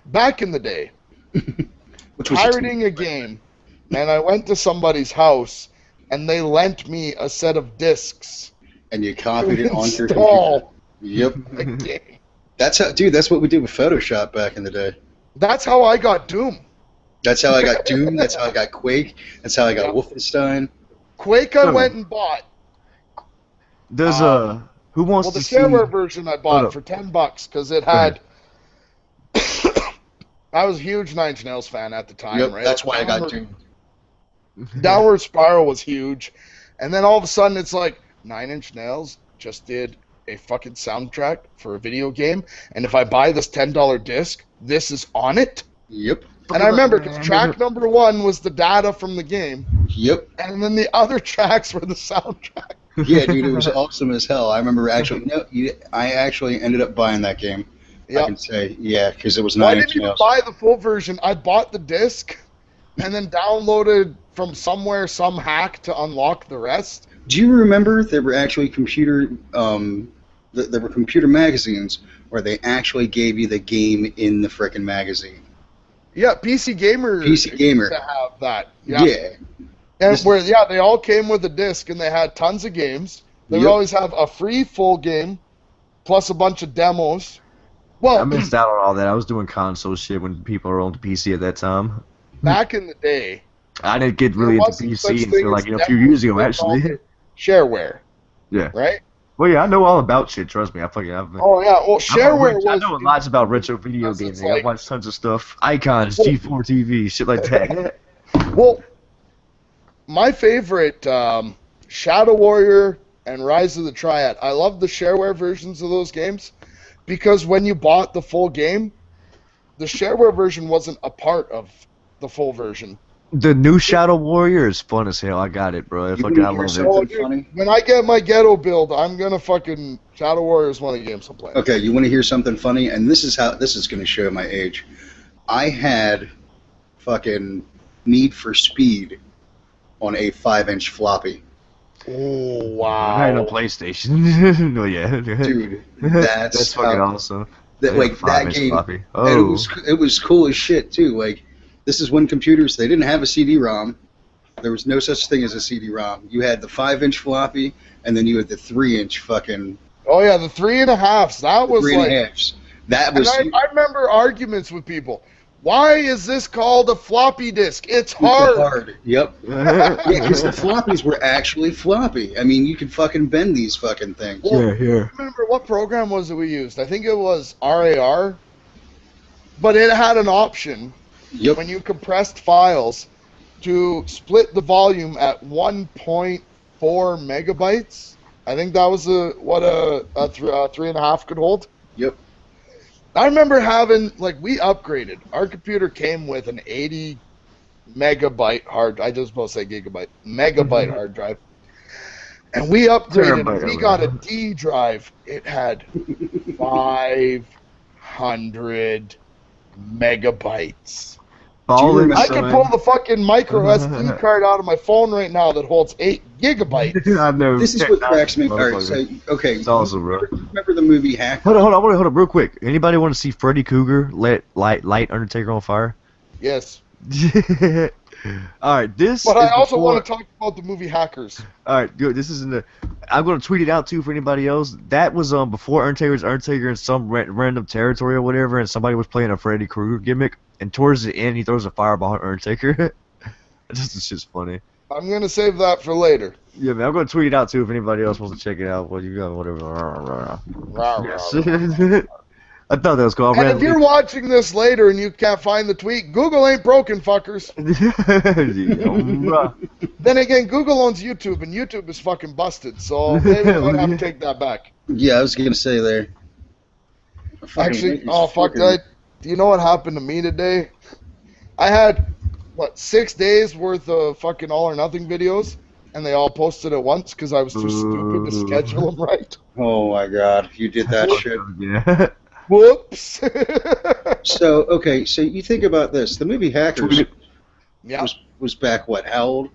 back in the day, Which was pirating a game, and I went to somebody's house, and they lent me a set of discs and you copied it onto your computer. install Yep. a game. That's how, dude, that's what we did with Photoshop back in the day. That's how I got Doom. That's how I got Doom. That's how I got Quake. That's how I got Wolfenstein. Quake I So- went and bought. does who wants Well, the to see? shareware version I bought Hold for $10 because it had. I was a huge Nine Inch Nails fan at the time, Yep, right? that's why I got Doom. Downward Spiral was huge, and then all of a sudden it's like Nine Inch Nails just did a fucking soundtrack for a video game, and if I buy this $10 disc, this is on it. Yep. And I remember because track number 1 was the data from the game, Yep. and then the other tracks were the soundtrack. Yeah, dude, it was awesome as hell. I remember actually, I actually ended up buying that game. I Yep. can say, yeah, because it was Well, I 9 didn't Inch even Nails. buy the full version. I bought the disc and then downloaded from somewhere some hack to unlock the rest. Do you remember there were actually there were computer magazines where they actually gave you the game in the frickin' magazine? Yeah, PC Gamer. PC Gamer. To have that. Yeah. And they all came with a disc, and they had tons of games. They would always have a free full game, plus a bunch of demos. Well, I missed out on all that. I was doing console shit when people were on the PC at that time. Back in the day, I didn't get really into PC until like a few years ago, actually. Shareware. Yeah. Right? Well, yeah, I know all about shit. Trust me, I've Oh yeah, well, shareware was. I know lots about retro video gaming. I watch tons of stuff. Icons, G4 TV, shit like that. Well, my favorite, Shadow Warrior and Rise of the Triad. I love the shareware versions of those games because when you bought the full game, the shareware version wasn't a part of the full version. The new Shadow Warrior is fun as hell. I got it, bro. I love it. Funny? When I get my ghetto build, I'm gonna fucking Shadow Warrior is one of the games I'm playing. Okay, you want to hear something funny? And this is going to show my age. I had fucking Need for Speed on a 5-inch floppy. Oh wow! I had a PlayStation. No, yeah, Dude, that's fucking awesome. That game. Floppy. And it was cool as shit too. Like, this is when computers, they didn't have a CD-ROM. There was no such thing as a CD-ROM. You had the 5-inch floppy, and then you had the 3-inch fucking. Oh yeah, the 3.5s. That was 3.5s. That was. I remember arguments with people. Why is this called a floppy disk? It's hard. Yep. Yeah, because the floppies were actually floppy. I mean, you could fucking bend these fucking things. Well, remember what program was it we used? I think it was RAR. But it had an option when you compressed files to split the volume at 1.4 megabytes. I think that was what a 3.5 could hold. Yep. I remember having, we upgraded. Our computer came with an 80 megabyte hard drive. I just supposed to say gigabyte. Megabyte hard drive. And we upgraded. We got a D drive. It had 500 megabytes. I could pull the fucking micro SD card out of my phone right now that holds 8 gigabytes. I know. This is what cracks me. All right, so, okay. It's awesome, bro. Remember the movie Hack? Hold on, real quick. Anybody want to see Freddy Krueger light Undertaker on fire? Yes. All right, But I also want to talk about the movie Hackers. All right, good. This is I'm going to tweet it out too for anybody else. That was before Undertaker's Undertaker in some random territory or whatever, and somebody was playing a Freddy Krueger gimmick. And towards the end, he throws a fireball at Undertaker. This is funny. I'm gonna save that for later. Yeah, man. I'm gonna tweet it out too if anybody else wants to check it out. Well, you got whatever. Yes. I thought that was cool. And if you're watching this later and you can't find the tweet, Google ain't broken, fuckers. Then again, Google owns YouTube, and YouTube is fucking busted, so maybe I might have to take that back. Yeah, I was going to say there. Actually, fuck that. Do you know what happened to me today? I had, 6 days worth of fucking All or Nothing videos, and they all posted at once because I was too stupid to schedule them right. Oh my god, you did that shit. Yeah. Whoops. So you think about this. The movie Hackers was back, how old?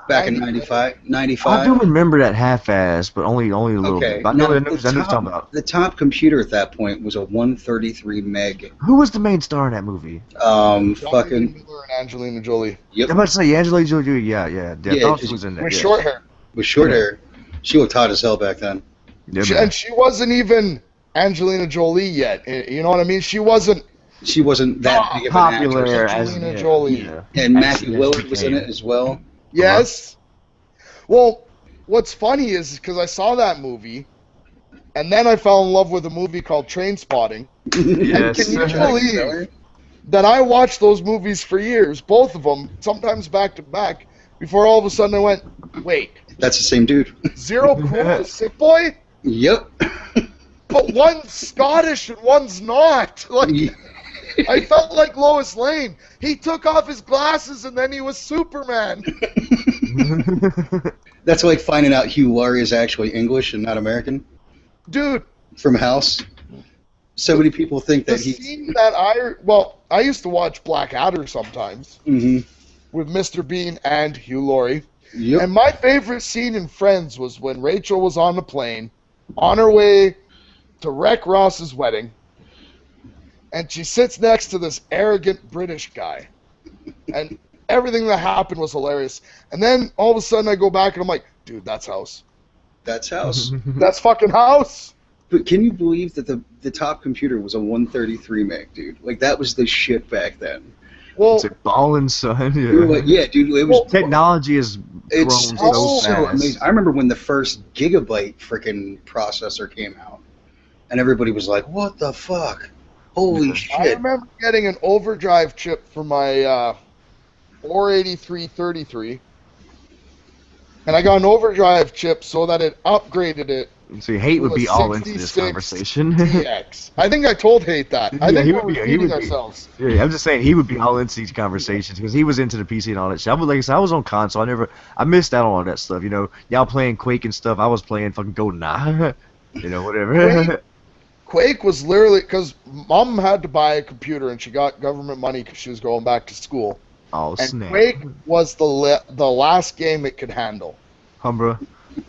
Back in 95? I do remember that half-ass, but only a little bit. I know what talking about. The top computer at that point was a 133 meg. Who was the main star in that movie? Fucking Miller and Angelina Jolie. Yep. I'm about to say Angelina Jolie. Yeah. I thought she was in there. With short hair. With short hair. She looked hot as hell back then. Yeah, and she wasn't even Angelina Jolie yet. You know what I mean? She wasn't that big of an popular actress. Angelina Jolie. Yeah. And Matthew Lillard was in it as well. Yes. Well, what's funny is because I saw that movie, and then I fell in love with a movie called Trainspotting. Yes. And can you believe that I watched those movies for years, both of them, sometimes back to back, before all of a sudden I went, wait. That's the same dude. Zero Cool is Sick Boy? Yep. But one's Scottish and one's not. I felt like Lois Lane. He took off his glasses and then he was Superman. That's like finding out Hugh Laurie is actually English and not American. Dude. From House. So many people think that he's... I used to watch Blackadder sometimes. Mm-hmm. With Mr. Bean and Hugh Laurie. Yep. And my favorite scene in Friends was when Rachel was on the plane, on her way to wreck Ross's wedding, and she sits next to this arrogant British guy. And everything that happened was hilarious. And then all of a sudden I go back and I'm like, dude, that's House. That's House. That's fucking House. But can you believe that the top computer was a 133 meg, dude? Like, that was the shit back then. Well, It's a ballin', son. We were like, yeah, dude, it was... Technology has grown It's so so fast. amazing. I remember when the first gigabyte freaking processor came out, and everybody was like, what the fuck? Holy I shit. remember getting an overdrive chip for my 48333, and I got an overdrive chip so that it upgraded it. See, Hate would to a be all into this 66 conversation. DX. I think I told Hate that. I Yeah, think he we're would be- he repeating would be. ourselves. Yeah, I'm just saying he would be all into these conversations because he was into the PC and all that shit. Like I said, I was on console. I missed out on all that stuff. You know, y'all playing Quake and stuff. I was playing fucking GoldenEye. You know, whatever. Quake was literally because Mom had to buy a computer and she got government money because she was going back to school. Oh And snap! Quake was the last game it could handle. Humbra.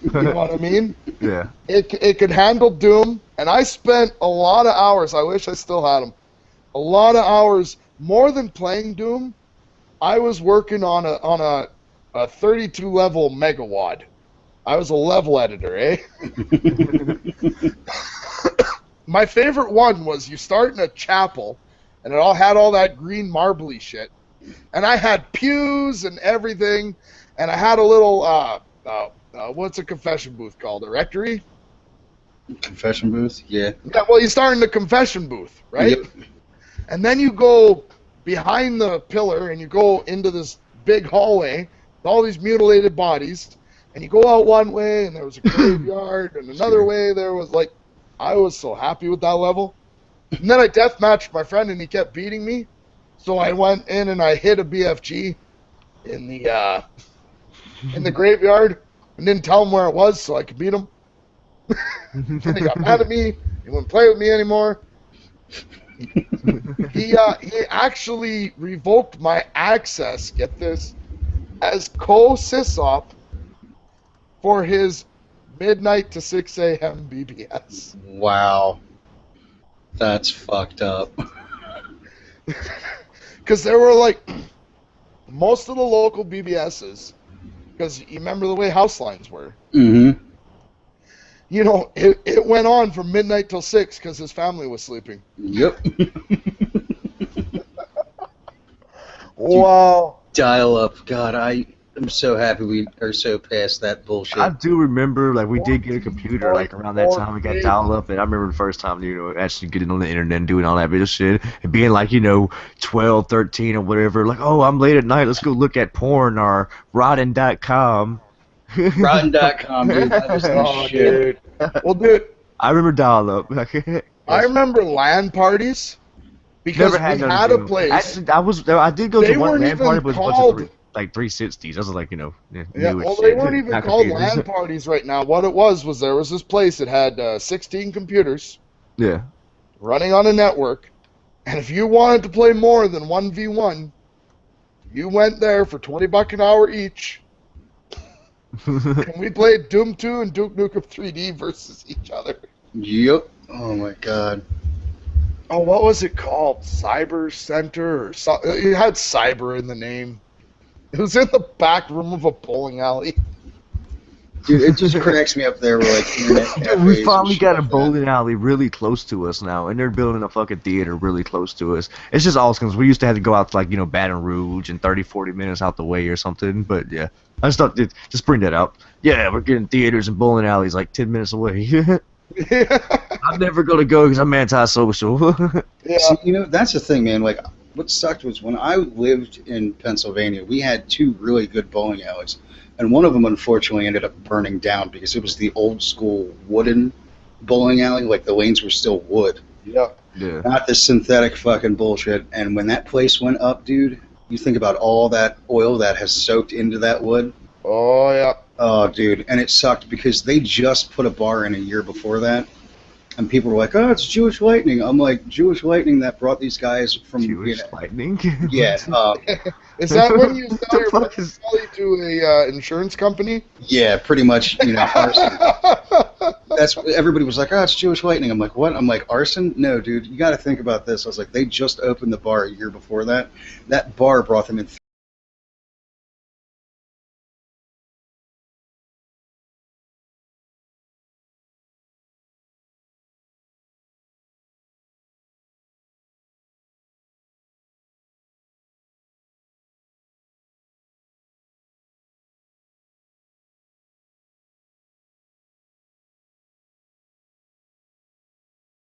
You know what I mean? Yeah. It could handle Doom, and I spent a lot of hours. I wish I still had them. A lot of hours, more than playing Doom. I was working on a 32 level megawatt. I was a level editor, eh? My favorite one was you start in a chapel, and it all had all that green marbly shit, and I had pews and everything, and I had a little what's a confession booth called? A rectory? Confession booth? Yeah. Yeah, well, you start in the confession booth, right? Yep. And then you go behind the pillar and you go into this big hallway with all these mutilated bodies, and you go out one way and there was a graveyard, and another way there was like, I was so happy with that level. And then I deathmatched my friend and he kept beating me, so I went in and I hit a BFG in the graveyard. And didn't tell him where it was so I could beat him. And he got mad at me. He wouldn't play with me anymore. He actually revoked my access, get this, as co-sysop for his midnight to 6 a.m. BBS. Wow. That's fucked up. Because there were like, most of the local BBSs, because you remember the way house lines were. Mm-hmm. You know, it went on from midnight till 6 because his family was sleeping. Yep. Wow. Dial up. God, I am so happy we are so past that bullshit. I do remember, like, we did get a computer, like, around that time. We got dialed up, and I remember the first time, you know, actually getting on the internet and doing all that bit of shit, and being, like, you know, 12, 13, or whatever, like, oh, I'm late at night, let's go look at porn, or rotten.com. Rotten.com, dude. That was the Oh, shit. dude. Well, dude, I remember dial up. I remember LAN parties because we nothing had to a do. place. Actually, I did go They to one weren't LAN even party, but it was a bunch called- of like 360s. I was like, you know, Yeah, newish well, they shit. weren't even Not called computers. LAN parties right now. What it was there was this place that had 16 computers Yeah. running on a network, and if you wanted to play more than 1v1, you went there for $20 an hour each, and we played Doom 2 and Duke Nukem 3D versus each other. Yep. Oh my god. Oh, what was it called? Cyber Center or something? It had cyber in the name. It was in the back room of a bowling alley. Dude, it just cracks me up there with like internet cafes Dude, we and finally shit got a like that. bowling alley really close to us now, and they're building a fucking theater really close to us. It's just awesome because we used to have to go out to, like, you know, Baton Rouge and 30, 40 minutes out the way or something. But yeah, I just thought, just bring that up. Yeah, we're getting theaters and bowling alleys like 10 minutes away. I'm never gonna go because I'm antisocial. Yeah. See, you know, that's the thing, man. Like, what sucked was when I lived in Pennsylvania, we had two really good bowling alleys. And one of them, unfortunately, ended up burning down because it was the old school wooden bowling alley. Like, the lanes were still wood. Yeah. Yeah. Not this synthetic fucking bullshit. And when that place went up, dude, you think about all that oil that has soaked into that wood. Oh, yeah. Oh, dude. And it sucked because they just put a bar in a year before that. And people were like, "Oh, it's Jewish lightning." I'm like, "Jewish lightning that brought these guys from Jewish lightning. Yeah. Is that when you What sell the your fuck phone is- to a insurance company? Yeah, pretty much. Arson. That's everybody was like, "Oh, it's Jewish lightning." I'm like, "What?" I'm like, "Arson? No, dude. You got to think about this." I was like, "They just opened the bar a year before that. That bar brought them in."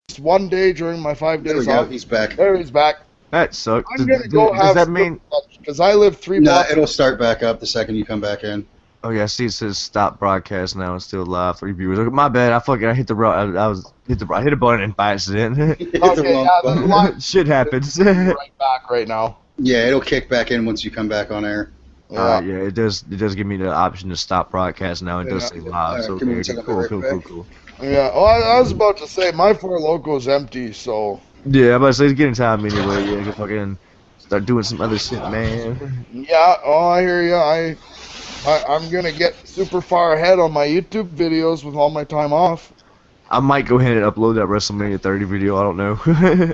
Just one day during my 5 There we days go. off. He's back. There he's back. That sucks. I'm gonna go Does have that mean? because I live 3 No, blocks. it'll start back up the second you come back in. Oh yeah, see it says stop broadcast now. It's still live. 3 viewers. Okay, my bad. I hit the wrong. I hit a button and by accident. Hit the Okay, wrong yeah, button. the line- Shit happens. right back right now. Yeah, it'll kick back in once you come back on air. Yeah. Yeah, it does. It does give me the option to stop broadcast now. It does Yeah. say live. Alright, So give me okay, a second, cool, I'll be cool, right cool, back. cool. Yeah. Oh, I was about to say my Four Loco's empty, so Yeah, I'm about to say it's getting time anyway. Yeah, go fucking start doing some other shit, man. yeah. Oh, I hear you. I'm gonna get super far ahead on my YouTube videos with all my time off. I might go ahead and upload that WrestleMania 30 video. I don't know.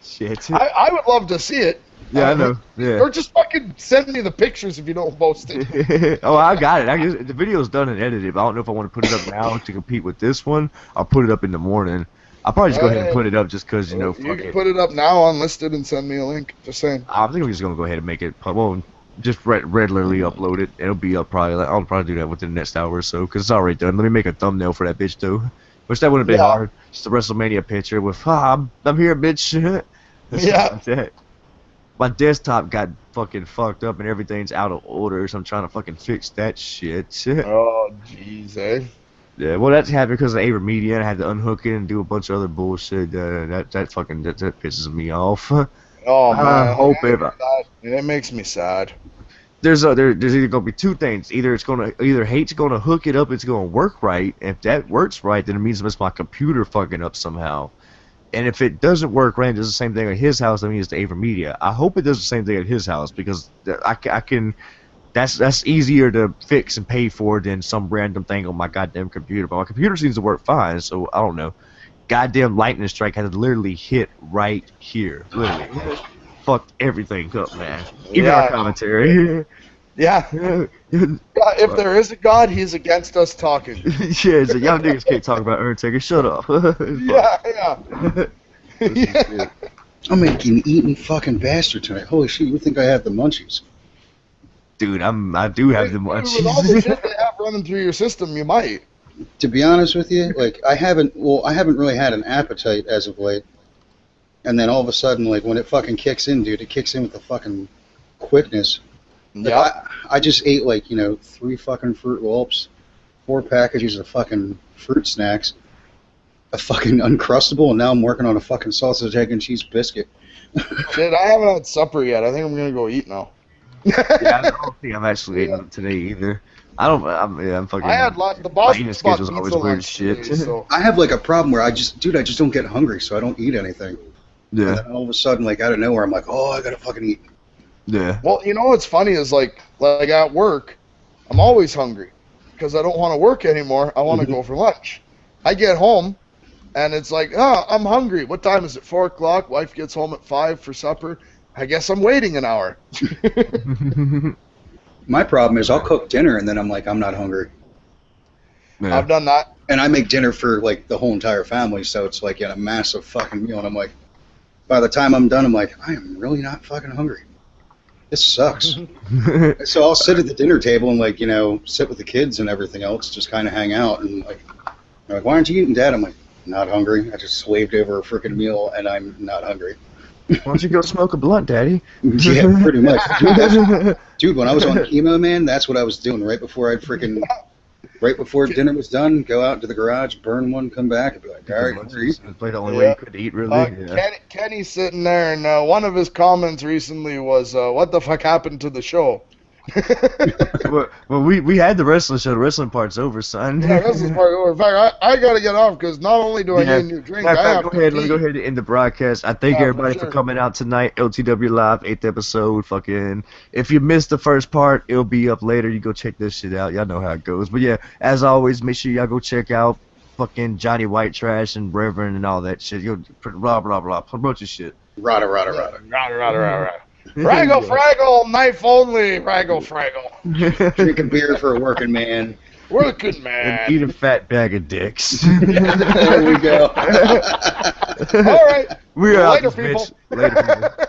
Shit. I would love to see it. Yeah, I know. Yeah. Or just fucking send me the pictures if you don't post it. Oh, I got it. The video's done and edited, but I don't know if I want to put it up now to compete with this one. I'll put it up in the morning. I'll probably just go ahead and put it up just because, You fuck can it. put it up now unlisted and send me a link. Just saying. I think I'm just going to go ahead and make it, well, just regularly upload it. It'll be up probably, I'll probably do that within the next hour or so because it's already done. Let me make a thumbnail for that bitch, too. Which that wouldn't be Yeah. hard. Just a WrestleMania picture with, I'm here, bitch. Yeah. That's it. My desktop got fucking fucked up and everything's out of order, so I'm trying to fucking fix that shit. Oh, jeez, eh? Yeah, well, that's happened because of AverMedia, and I had to unhook it and do a bunch of other bullshit. That pisses me off. Oh, I man. hope ever. It makes me sad. There's either gonna be two things. Either hate's gonna hook it up, it's gonna work right. If that works right, then it means it's my computer fucking up somehow. And if it doesn't work right, it does the same thing at his house, that means it's the AverMedia. I hope it does the same thing at his house because I can. That's easier to fix and pay for than some random thing on my goddamn computer. But my computer seems to work fine, so I don't know. Goddamn lightning strike had to literally hit right here. Literally. Fucked everything up, man. Even Yeah. our commentary. Yeah. Yeah, If there is a God, he's against us talking. so y'all niggas can't talk about Undertaker. Shut up. Yeah. Yeah. I'm making eating fucking bastard tonight. Holy shit, you would think I have the munchies. Dude, I do have the With all the munchies. shit they have running through your system, you might. To be honest with you, I haven't really had an appetite as of late. And then all of a sudden, when it fucking kicks in, dude, it kicks in with the fucking quickness. Yeah. I just ate 3 fucking Fruit Loops, 4 packages of fucking fruit snacks, a fucking Uncrustable, and now I'm working on a fucking sausage, egg, and cheese biscuit. Shit, I haven't had supper yet. I think I'm gonna go eat now. Yeah, I don't think I'm actually eating today either. I'm fucking. I had the my boss eating bought schedule's pizza always weird lunch as shit. today, so. I have a problem where I just don't get hungry, so I don't eat anything. And Yeah, then all of a sudden, out of nowhere, I'm like, oh, I gotta fucking eat. yeah. Well, you know what's funny is like at work, I'm always hungry because I don't want to work anymore. I want to go for lunch. I get home, and it's like, I'm hungry. What time is it? 4 o'clock. Wife gets home at 5 for supper. I guess I'm waiting an hour. My problem is I'll cook dinner, and then I'm like, I'm not hungry. Yeah. I've done that. And I make dinner for the whole entire family, so it's a massive fucking meal. And I'm like, by the time I'm done, I'm like, I am really not fucking hungry. This sucks. So I'll sit at the dinner table and sit with the kids and everything else, just kind of hang out. And they're like, why aren't you eating, Dad? I'm like, not hungry. I just slaved over a freaking meal, and I'm not hungry. Why don't you go smoke a blunt, Daddy? Yeah, pretty much. Dude, when I was on chemo, man, that's what I was doing right before dinner was done. Go out to the garage, burn one, come back, and be like, all right, we're eating. It's probably the only way you could eat, really. Yeah. Kenny's sitting there, and one of his comments recently was, what the fuck happened to the show? Well, we had the wrestling show. The wrestling part's over, son. Yeah, this is part over. In fact, I got to get off because not only do I need a new drink, I have go to ahead. Let me go pee. ahead and end the broadcast. I thank For everybody for sure. coming out tonight. LTW Live, 8th episode. Fucking, if you missed the first part, it'll be up later. You go check this shit out. Y'all know how it goes. But yeah, as always, make sure y'all go check out fucking Johnny White Trash and Reverend and all that shit. Yo, blah blah blah. Promote your shit. Rada. Raggle Fraggle, knife only, Raggle Fraggle. Drinking beer for a working man. Working And man. eat a fat bag of dicks. There we go. All right. We are out Later, this bitch. people. Later, people.